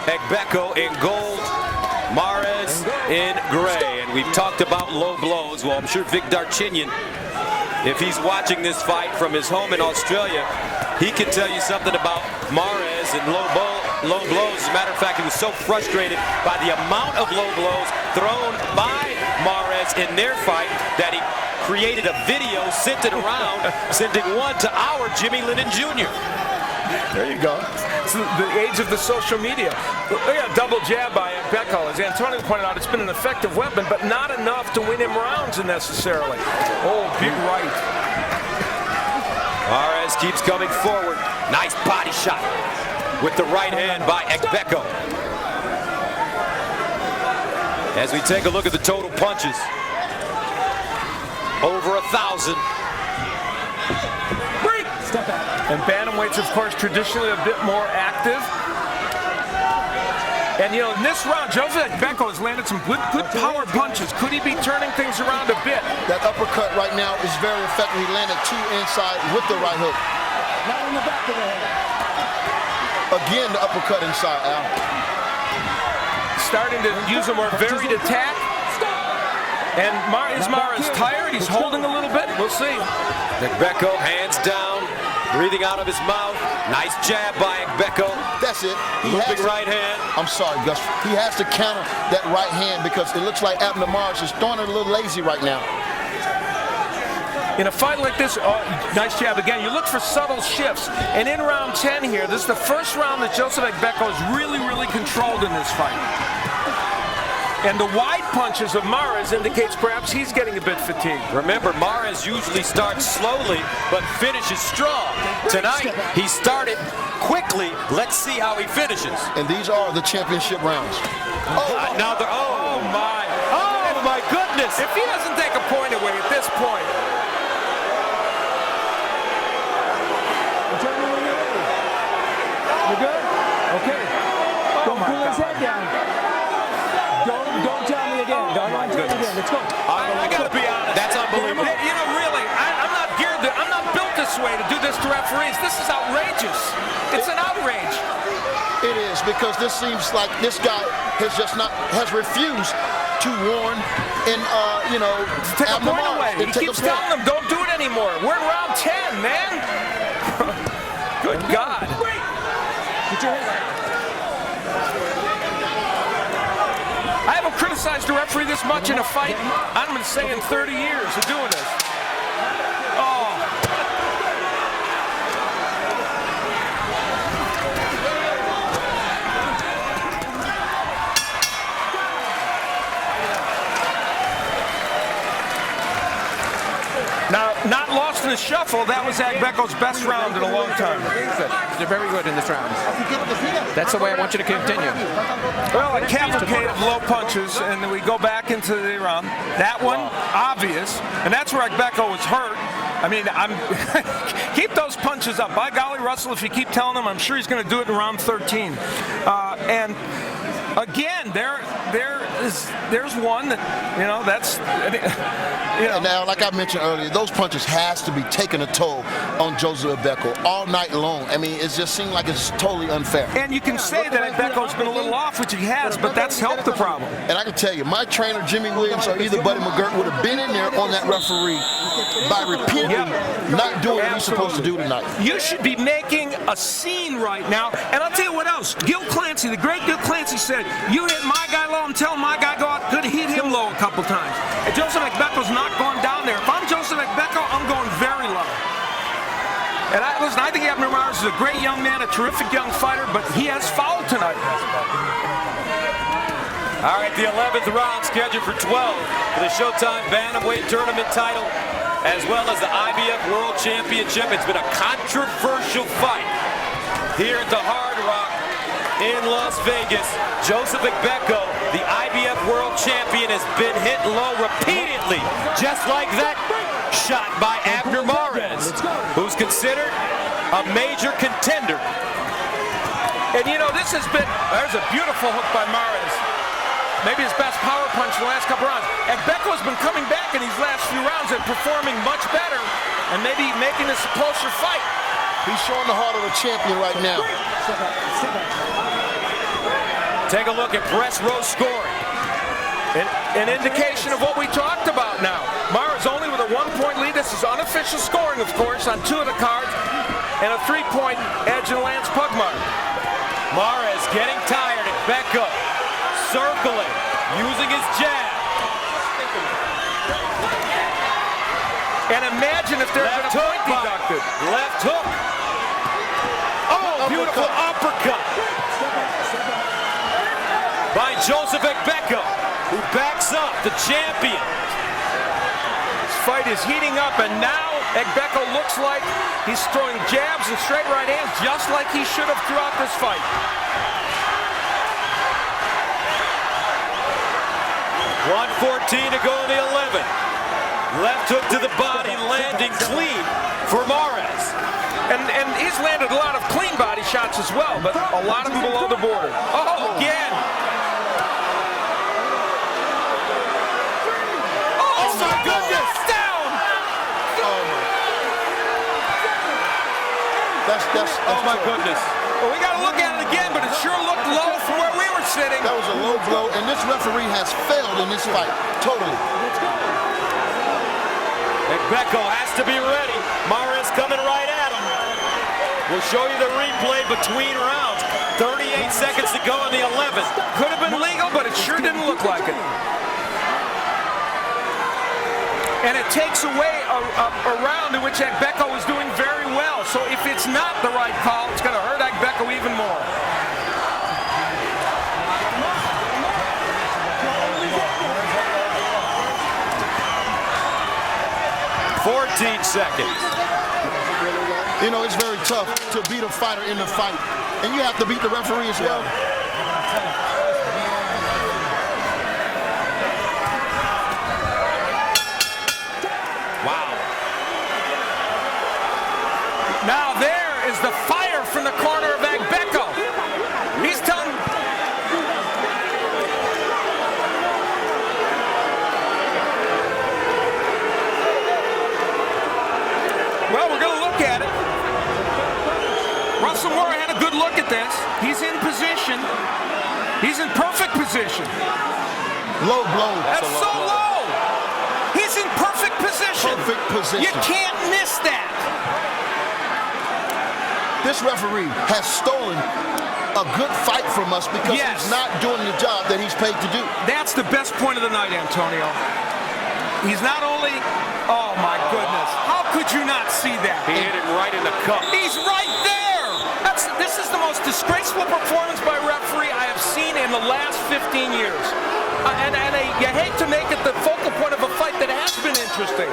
Agbeko in gold, Mares in gray. And we've talked about low blows. Well, I'm sure Vic Darchinyan, if he's watching this fight from his home in Australia, he can tell you something about Mares and low blows. As a matter of fact, he was so frustrated by the amount of low blows thrown by Mares in their fight that he created a video, sent it around, sending one to our Jimmy Lennon Jr. There you go. It's the age of the social media. Look at a double jab by Agbeko. As Antonio pointed out, it's been an effective weapon, but not enough to win him rounds necessarily. Oh, big right. Mares keeps coming forward. Nice body shot with the right hand by Agbeko. As we take a look at the total punches, over 1,000. And bantamweight's, of course, traditionally a bit more active. And, you know, in this round, Joseph Agbeko has landed some good power punches. Could he be turning things around a bit? That uppercut right now is very effective. He landed 2 inside with the right hook. Not in the back of the head. Again, the uppercut inside, Al. Starting to use a more varied attack. And is Mares tired? He's holding a little bit. We'll see. Agbeko, hands down, breathing out of his mouth. Nice jab by Agbeko. That's it. Looping right hand. I'm sorry, Gus. He has to counter that right hand because it looks like Abner Mares is throwing it a little lazy right now. In a fight like this, nice jab again. You look for subtle shifts. And in round 10 here, this is the first round that Joseph Agbeko is really controlled in this fight. And the wide punches of Mares indicates perhaps he's getting a bit fatigued. Remember, Mares usually starts slowly but finishes strong. Tonight, he started quickly. Let's see how he finishes. And these are the championship rounds. Now they're, oh my goodness. If he doesn't take a point away at this point. You good? Okay. Don't pull his head down. Don't tell me again. Don't tell me again. Let's go. I gotta be honest. That's unbelievable. You know, really, I'm not geared. I'm not built this way to do this to referees. This is outrageous. It's an outrage. It is, because this seems like this guy has refused too worn in, Take a Abner point Morris. away. He Take a keeps point. telling them, don't do it anymore. We're in round 10, man. Good God. Get your head. I haven't criticized a referee this much in a fight, I'm going to say, in 30 years of doing this. Oh. Now, not lost in the shuffle, that was Agbeko's best round in a long time. They're very good in this round. That's the way I want you to continue. Well, a cavalcade of low punches, and then we go back into the round. That one, obvious, and that's where Agbeko was hurt. I mean, keep those punches up. By golly, Russell, if you keep telling him, I'm sure he's going to do it in round 13. And again, there's one that, that's, And now, like I mentioned earlier, those punches has to be taking a toll on Joseph Agbeko all night long. I mean, it just seemed like it's totally unfair. And you can say that Agbeko's been a little off, which he has, but that's helped the problem. And I can tell you, my trainer, Jimmy Williams, or either Buddy McGirt would have been in there on that referee by repeatedly not doing what he's supposed to do tonight. You should be making a scene right now. And I'll tell you what else. Gil Clancy, the great Gil Clancy said, you hit my guy low, I'm telling my guy go out, good, hit him low a couple times. And Joseph Agbeko's not going down there. If I'm Joseph Agbeko, I'm going very low. And I think Abner Morris is a great young man, a terrific young fighter, but he has fouled tonight. All right, the 11th round scheduled for 12 for the Showtime Bantamweight Tournament title, as well as the IBF World Championship. It's been a controversial fight here at the Hard Rock in Las Vegas. Joseph Agbeko, the IBF World Champion, has been hit low repeatedly, just like that shot by Abner Morris, who's considered a major contender. And this has been, there's a beautiful hook by Morris. Maybe his best power punch in the last couple rounds. Agbeko's been coming back in these last few rounds and performing much better, and maybe making this a closer fight. He's showing the heart of a champion right now. Take a look at breast row scoring. An indication of what we talked about now. Mara's only with a 1-point lead. This is unofficial scoring, of course, on 2 of the cards, and a 3-point edge in Lance Pugmire. Mara is getting tired. Agbeko circling, using his jab. And imagine if there's been a point deducted. Left hook. Oh, beautiful uppercut by Joseph Agbeko, who backs up the champion. This fight is heating up, and now Agbeko looks like he's throwing jabs and straight right hands, just like he should have throughout this fight. 1:14 to go in the 11th. Left hook to the body, landing clean for Morris. And he's landed a lot of clean body shots as well, but a lot of them below the border. Oh, again. Oh, my goodness. Down. Oh my goodness. Well, we got to look at it again, but it sure looked low from where we were sitting. That was a low blow, and this referee has failed in this fight, totally. Agbeko has to be ready. Morris coming right at him. We'll show you the replay between rounds. 38 seconds to go in the 11th. Could have been legal, but it sure didn't look like it. And it takes away a round in which Agbeko is doing very well. So if it's not the right call, it's going to hurt Agbeko even more. Seconds. It's very tough to beat a fighter in the fight, and you have to beat the referee as well. Wow. Now there is the fire from the corner of Agbeko. He's telling... Well, we're going to look at it. Russell Moore had a good look at this. He's in position. He's in perfect position. Low blow. That's so low. He's in perfect position. Perfect position. You can't miss that. This referee has stolen a good fight from us because Yes. he's not doing the job that he's paid to do. That's the best point of the night, Antonio. He's not only, oh my goodness, how could you not see that? He hit it right in the cup. He's right there. This is the most disgraceful performance by a referee I have seen in the last 15 years. You hate to make it the focal point of a fight that has been interesting.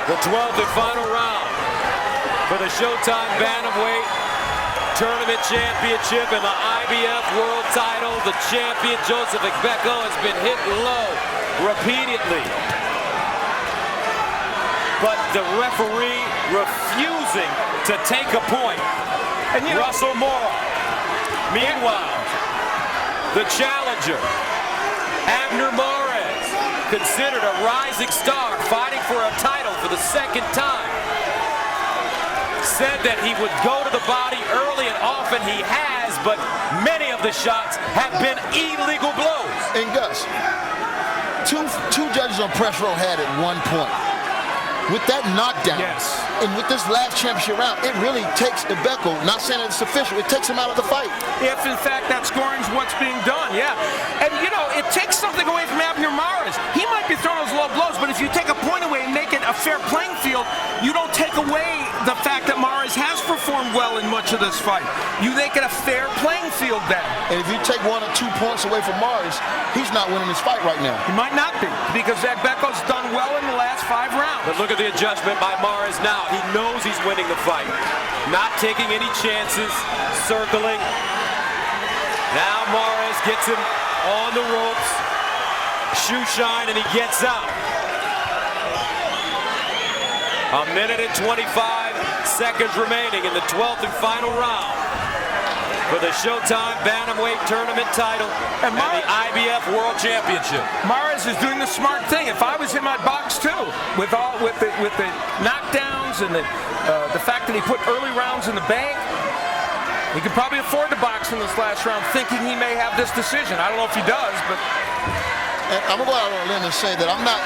The 12th and final round for the Showtime Bantamweight Tournament Championship and the IBF World Title. The champion, Joseph Agbeko, has been hit low repeatedly. But the referee refusing to take a point. And Russell Mora. Meanwhile, the challenger, Abner Mares, considered a rising star, fighting for a title for the second time, said that he would go to the body early and often. He has, but many of the shots have been illegal blows. And Gus, two judges on press row had at one point. With that knockdown, Yes. and with this last championship round, it really takes Agbeko, not saying it's official, it takes him out of the fight. If, in fact, that scoring's what's being done, yeah. And, you know, it takes something away from Abner Mares. He might be throwing those low blows, but if you take a point away and make it a fair playing field, you don't take away the fact that Mares has performed well in much of this fight. You make it a fair playing field then. And if you take 1 or 2 points away from Mares, he's not winning this fight right now. He might not be, because Agbeko's done well in the last 5 rounds. But look at the adjustment by Mares now. He knows he's winning the fight. Not taking any chances, circling. Now Mares gets him on the ropes. Shoe shine, and he gets out. A minute and 25 seconds remaining in the 12th and final round for the Showtime Bantamweight Tournament title and the IBF World Championship. Mares is doing the smart thing. If I was in my box too, with the knockdowns and the fact that he put early rounds in the bank, he could probably afford to box in this last round, thinking he may have this decision. I don't know if he does, but And I'm going to go out on a limb and say that I'm not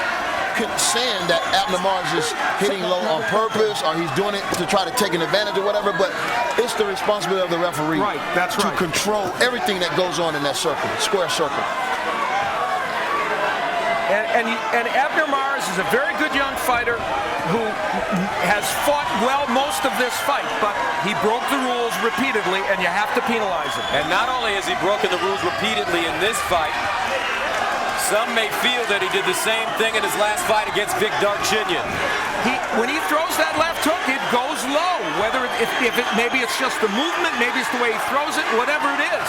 saying that Abner Mares is hitting low on purpose or he's doing it to try to take an advantage or whatever, but it's the responsibility of the referee to control everything that goes on in that circle, square circle. And Abner Mares is a very good young fighter who has fought well most of this fight, but he broke the rules repeatedly, and you have to penalize him. And not only has he broken the rules repeatedly in this fight, some may feel that he did the same thing in his last fight against Vic Darchinyan. When he throws that left hook, it goes low. Whether maybe it's just the movement, maybe it's the way he throws it, whatever it is.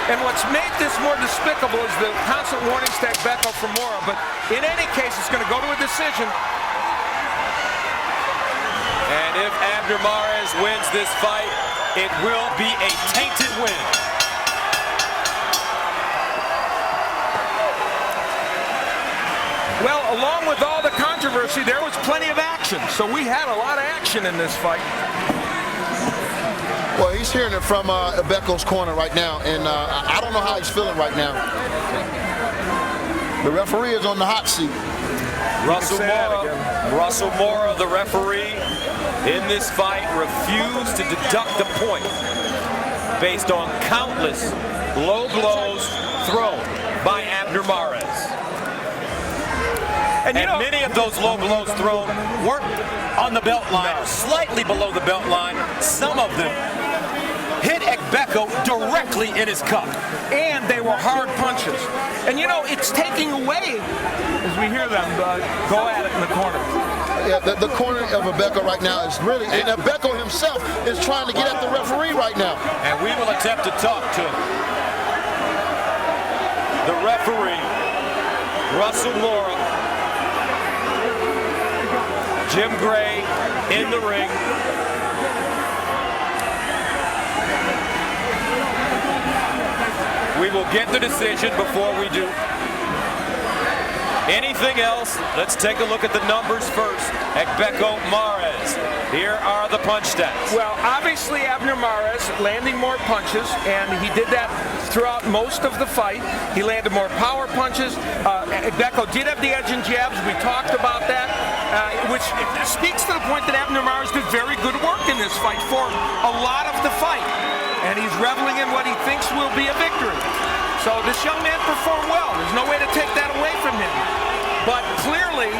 And what's made this more despicable is the constant warnings to Agbeko from Mora. But in any case, it's going to go to a decision. And if Abner Mares wins this fight, it will be a tainted win. Well, along with all the controversy, there was plenty of action. So we had a lot of action in this fight. Well, he's hearing it from Agbeko's corner right now, and I don't know how he's feeling right now. The referee is on the hot seat. Russell Mora, the referee in this fight, refused to deduct the point based on countless low blows thrown by Abner Mares. And many of those low blows thrown weren't on the belt line, or slightly below the belt line. Some of them hit Agbeko directly in his cup. And they were hard punches. And it's taking away, as we hear them go at it in the corner. Yeah, the corner of Agbeko right now is really, and Agbeko himself is trying to get at the referee right now. And we will attempt to talk to the referee, Russell Mora. Jim Gray in the ring. We will get the decision before we do. Anything else? Let's take a look at the numbers first. Agbeko Mares. Here are the punch stats. Well, obviously Abner Mares landing more punches, and he did that throughout most of the fight. He landed more power punches. Agbeko did have the edge in jabs. We talked about that, which speaks to the point that Abner Mares did very good work in this fight for a lot of the fight. And he's reveling in what he thinks will be a victory. So this young man performed well. There's no way to take that away from him. But clearly,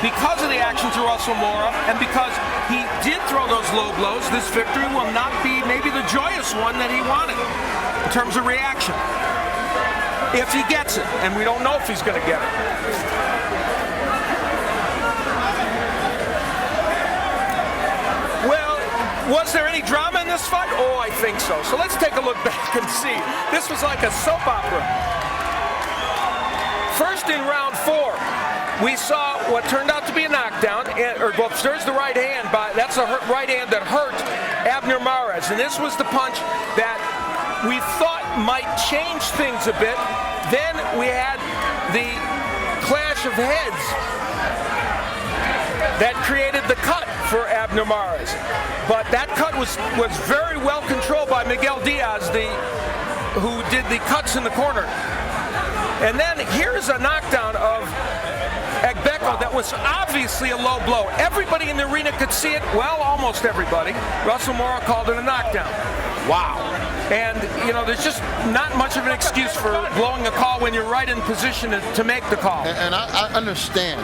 because of the action through Russell Mora, and because he did throw those low blows, this victory will not be maybe the joyous one that he wanted in terms of reaction. If he gets it, and we don't know if he's going to get it. Well, was there any drama in this fight? Oh, I think so. So let's take a look back and see. This was like a soap opera. First in round 4, we saw what turned out to be a knockdown. There's the right hand. That's a right hand that hurt Abner Mares. And this was the punch that we thought might change things a bit. Then we had the clash of heads that created the cut for Abner Mares. But that cut was very well controlled by Miguel Diaz, who did the cuts in the corner. And then here's a knockdown of Agbeko that was obviously a low blow. Everybody in the arena could see it. Well, almost everybody. Russell Mora called it a knockdown. Wow. And, there's just not much of an excuse for blowing a call when you're right in position to make the call. And I understand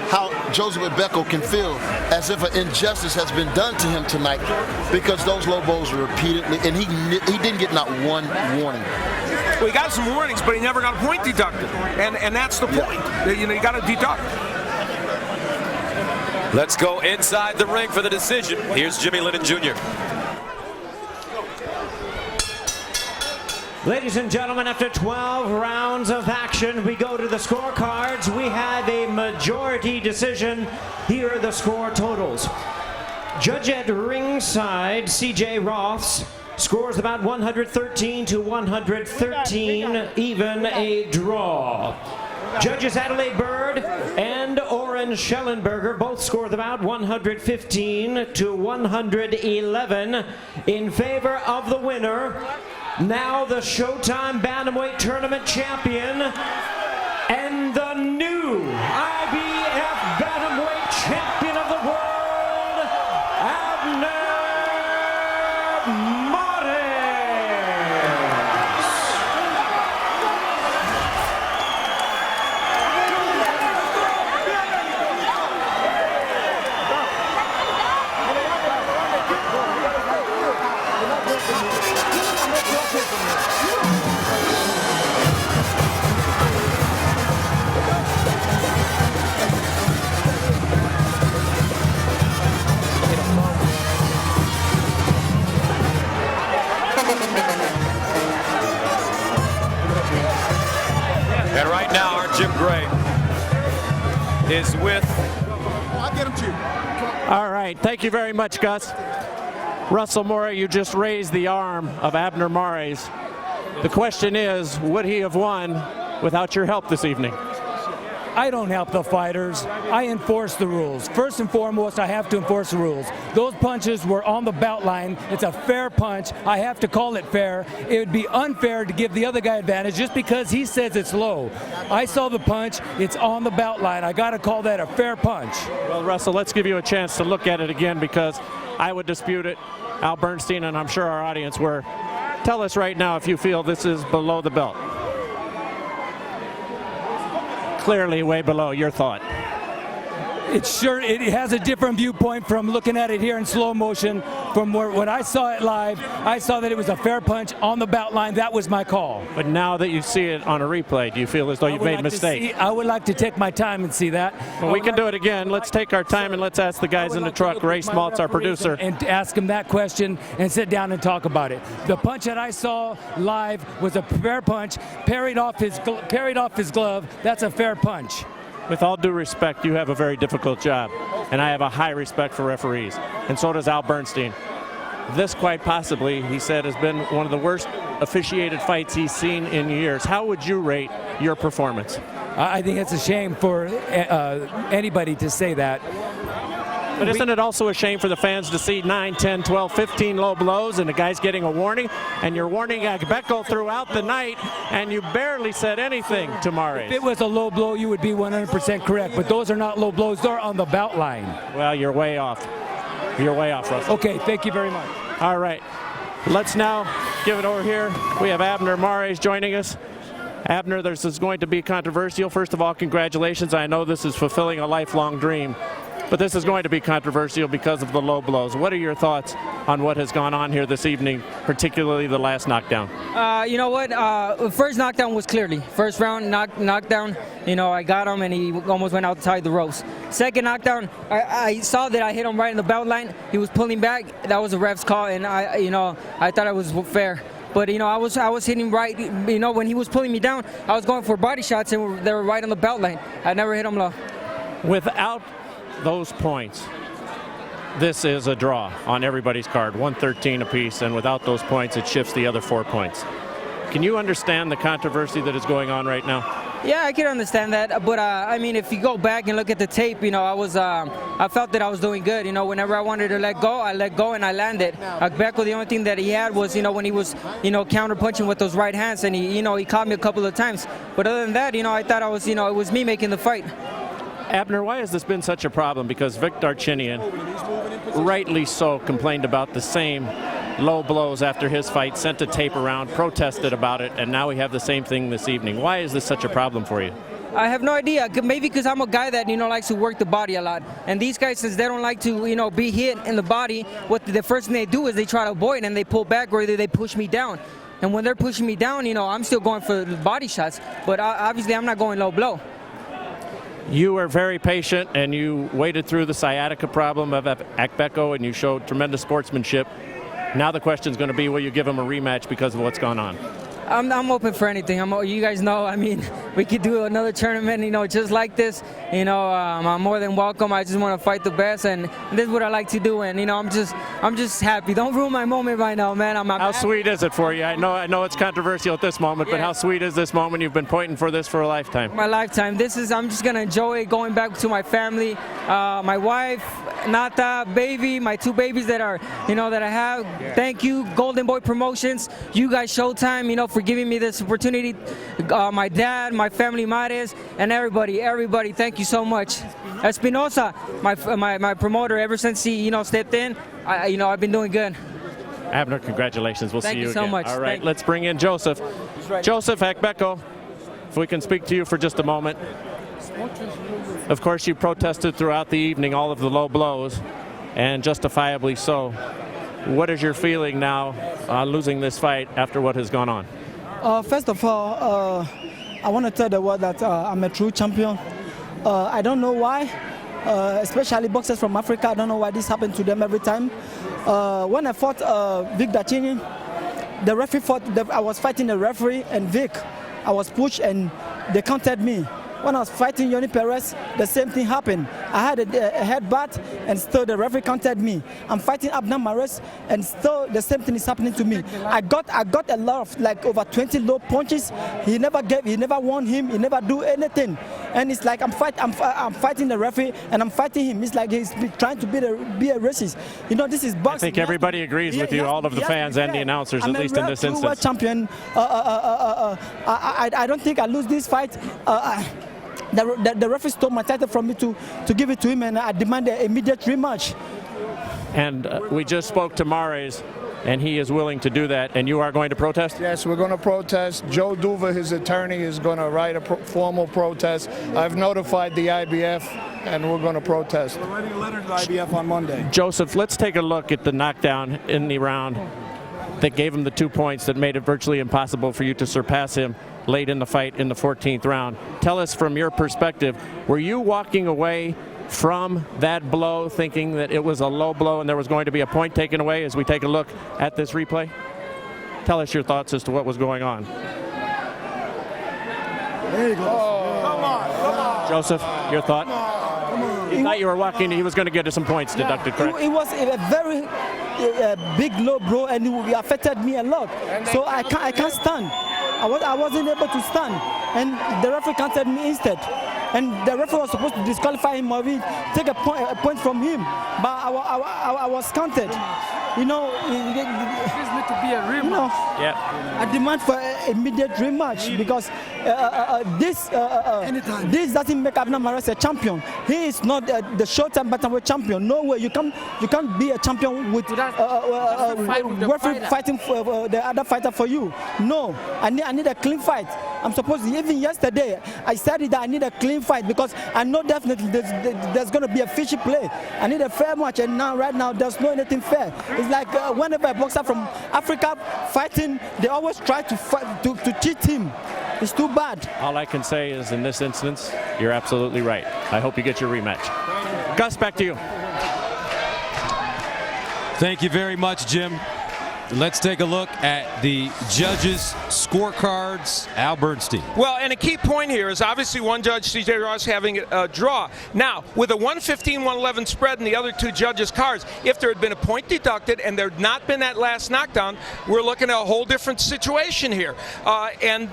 how Joseph Agbeko can feel as if an injustice has been done to him tonight, because those low blows were repeatedly, and he didn't get not one warning. Well, he got some warnings, but he never got a point deducted, and that's the point. You got to deduct. Let's go inside the ring for the decision. Here's Jimmy Lennon Jr. Ladies and gentlemen, after 12 rounds of action, we go to the scorecards. We have a majority decision. Here are the score totals. Judge at ringside, C.J. Roths, scores about 113 to 113, even a draw. Judges Adelaide Bird and Oren Schellenberger both scored about 115 to 111 in favor of the winner. Now the Showtime Bantamweight Tournament champion and the new IBF Bantamweight champion of the world, Abner And right now, our Jim Gray is with... I'll get him to you. All right, thank you very much, Gus. Russell Mora, you just raised the arm of Abner Mares. The question is, would he have won without your help this evening? I don't help the fighters. I enforce the rules. First and foremost, I have to enforce the rules. Those punches were on the belt line. It's a fair punch. I have to call it fair. It would be unfair to give the other guy advantage just because he says it's low. I saw the punch. It's on the belt line. I got to call that a fair punch. Well, Russell, let's give you a chance to look at it again, because I would dispute it. Al Bernstein, and I'm sure our audience were. Tell us right now if you feel this is below the belt. Clearly way below. Your thought? It has a different viewpoint from looking at it here in slow motion. From when I saw it live, I saw that it was a fair punch on the belt line. That was my call. But now that you see it on a replay, do you feel as though you've made a mistake? I would like to take my time and see that. Well, we can do it again. Let's take our time and let's ask the guys in the truck. Ray Smaltz, our producer. And ask him that question and sit down and talk about it. The punch that I saw live was a fair punch, parried off his glove. That's a fair punch. With all due respect, you have a very difficult job, and I have a high respect for referees, and so does Al Bernstein. This, quite possibly, he said, has been one of the worst officiated fights he's seen in years. How would you rate your performance? I think it's a shame for anybody to say that. But isn't it also a shame for the fans to see 9, 10, 12, 15 low blows and the guy's getting a warning, and you're warning Agbeko throughout the night, and you barely said anything to Mares? If it was a low blow, you would be 100% correct, but those are not low blows. They're on the belt line. Well, you're way off. You're way off, Russell. Okay, thank you very much. All right. Let's now give it over here. We have Abner Mares joining us. Abner, this is going to be controversial. First of all, congratulations. I know this is fulfilling a lifelong dream. But this is going to be controversial because of the low blows. What are your thoughts on what has gone on here this evening, particularly the last knockdown? You know what? First knockdown was clearly. First round knockdown, you know, I got him and he almost went outside the ropes. Second knockdown, I saw that I hit him right in the belt line. He was pulling back. That was a ref's call, and I thought it was fair. But, you know, I was hitting right, you know, when he was pulling me down, I was going for body shots and they were right on the belt line. I never hit him low. Without those points, this is a draw on everybody's card, 113 apiece, and without those points, it shifts the other 4 points. Can you understand the controversy that is going on right now? Yeah, I can understand that, but I mean, if you go back and look at the tape, you know, I felt that I was doing good. You know, whenever I wanted to let go, I let go and I landed. Agbeko, the only thing that he had was, you know, when he was, you know, counter punching with those right hands, and he caught me a couple of times. But other than that, you know, I thought I was, you know, it was me making the fight. Abner, why has this been such a problem? Because Vic Darchinyan, rightly so, complained about the same low blows after his fight, sent a tape around, protested about it, and now we have the same thing this evening. Why is this such a problem for you? I have no idea. Maybe because I'm a guy that, you know, likes to work the body a lot. And these guys, since they don't like to, you know, be hit in the body, what the first thing they do is they try to avoid and they pull back, or they push me down. And when they're pushing me down, you know, I'm still going for the body shots. But obviously, I'm not going low blow. You were very patient, and you waded through the sciatica problem of Agbeko, and you showed tremendous sportsmanship. Now the question is going to be, will you give him a rematch because of what's gone on? I'm open for anything. You guys know, I mean, we could do another tournament, you know, just like this. You know, I'm more than welcome. I just want to fight the best, and this is what I like to do. And, you know, I'm just happy. Don't ruin my moment right now, man. I'm how happy. Sweet is it for you? I know it's controversial at this moment, but how sweet is this moment? You've been pointing for this for a lifetime. My lifetime. I'm just going to enjoy it, going back to my family, my wife, Nata, baby, my 2 babies that are, you know, that I have. Yeah. Thank you, Golden Boy Promotions. You guys, Showtime, you know, for giving me this opportunity. My dad, my family, Mares, and everybody, thank you so much. Espinosa, my promoter, ever since he, you know, stepped in, I've been doing good. Abner, congratulations. We'll see you again. Thank you so much. All right, let's bring in Joseph. Joseph Agbeko, if we can speak to you for just a moment. Of course, you protested throughout the evening all of the low blows, and justifiably so. What is your feeling now losing this fight after what has gone on? First of all, I want to tell the world that I'm a true champion. I don't know why, especially boxers from Africa, I don't know why this happened to them every time. When I fought Vic Darchinyan, the referee I was fighting the referee and Vic. I was pushed and they counted me. When I was fighting Yoni Perez, the same thing happened. I had a headbutt and still the referee counted me. I'm fighting Abner Mares and still the same thing is happening to me. I got a lot of, like, over 20 low punches. He never won him, he never do anything. And it's like I'm fighting the referee and I'm fighting him. It's like he's trying to be a racist. You know, this is boxing. I think everybody agrees with you, all of the fans and the announcers, at least in this instance. I'm a champion. I don't think I lose this fight. The referee stole my title from me to give it to him, and I demand an immediate rematch. And we just spoke to Mares, and he is willing to do that. And you are going to protest? Yes, we're going to protest. Joe Duva, his attorney, is going to write a formal protest. I've notified the IBF, and we're going to protest. We're writing a letter to the IBF on Monday. Joseph, let's take a look at the knockdown in the round that gave him the 2 points that made it virtually impossible for you to surpass him late in the fight in the 14th round. Tell us from your perspective, were you walking away from that blow thinking that it was a low blow and there was going to be a point taken away as we take a look at this replay? Tell us your thoughts as to what was going on. There you go. Oh, come on. Joseph, your thought? You thought you were walking, he was going to get some points deducted, correct? It was a very big low blow and it affected me a lot. So I can't stand. I wasn't able to stand. and the referee counted me instead. And the referee was supposed to disqualify him or take a point from him, but I was counted. You know, This need to be a rematch. you know, I demand for an immediate rematch because this doesn't make Abner Mares a champion. He is not the Showtime bantamweight champion. No way. You can't be a champion with referee fighting for the other fighter for you. No, I need a clean fight. I'm supposed to, even yesterday I said that I need a clean fight because I know definitely there's going to be a fishy play. I need a fair match, and right now there's no anything fair. It's like whenever a boxer from Africa fighting, they always try to cheat him. It's too bad. All I can say is in this instance, you're absolutely right. I hope you get your rematch. Gus, back to you. Thank you very much, Jim. Let's take a look at the judges' scorecards. Al Bernstein. Well, and a key point here is obviously one judge, C.J. Ross, having a draw. Now, with a 115-111 spread and the other two judges' cards, if there had been a point deducted and there had not been that last knockdown, we're looking at a whole different situation here. And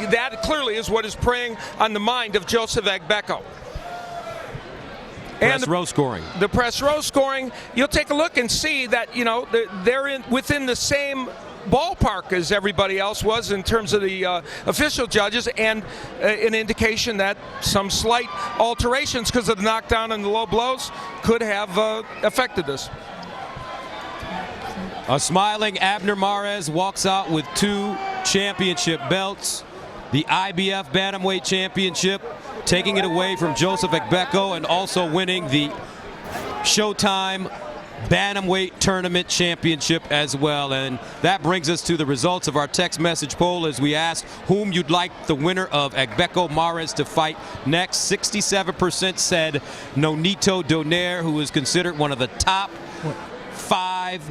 that clearly is what is preying on the mind of Joseph Agbeko. And press row scoring. The press row scoring, you'll take a look and see that, you know, they're within the same ballpark as everybody else was in terms of the official judges, and an indication that some slight alterations because of the knockdown and the low blows could have affected this. A smiling Abner Mares walks out with 2 championship belts. The IBF Bantamweight Championship, taking it away from Joseph Agbeko, and also winning the Showtime Bantamweight Tournament Championship as well. And that brings us to the results of our text message poll as we asked whom you'd like the winner of Agbeko Mares to fight next. 67% said Nonito Donaire, who is considered one of the top 5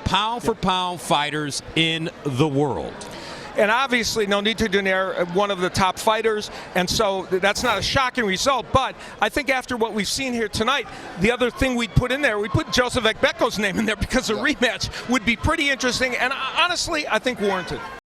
pound-for-pound fighters in the world. And obviously, Nonito Donaire, one of the top fighters, and so that's not a shocking result. But I think after what we've seen here tonight, the other thing we'd put in there, we put Joseph Agbeko's name in there because a rematch would be pretty interesting and honestly, I think warranted.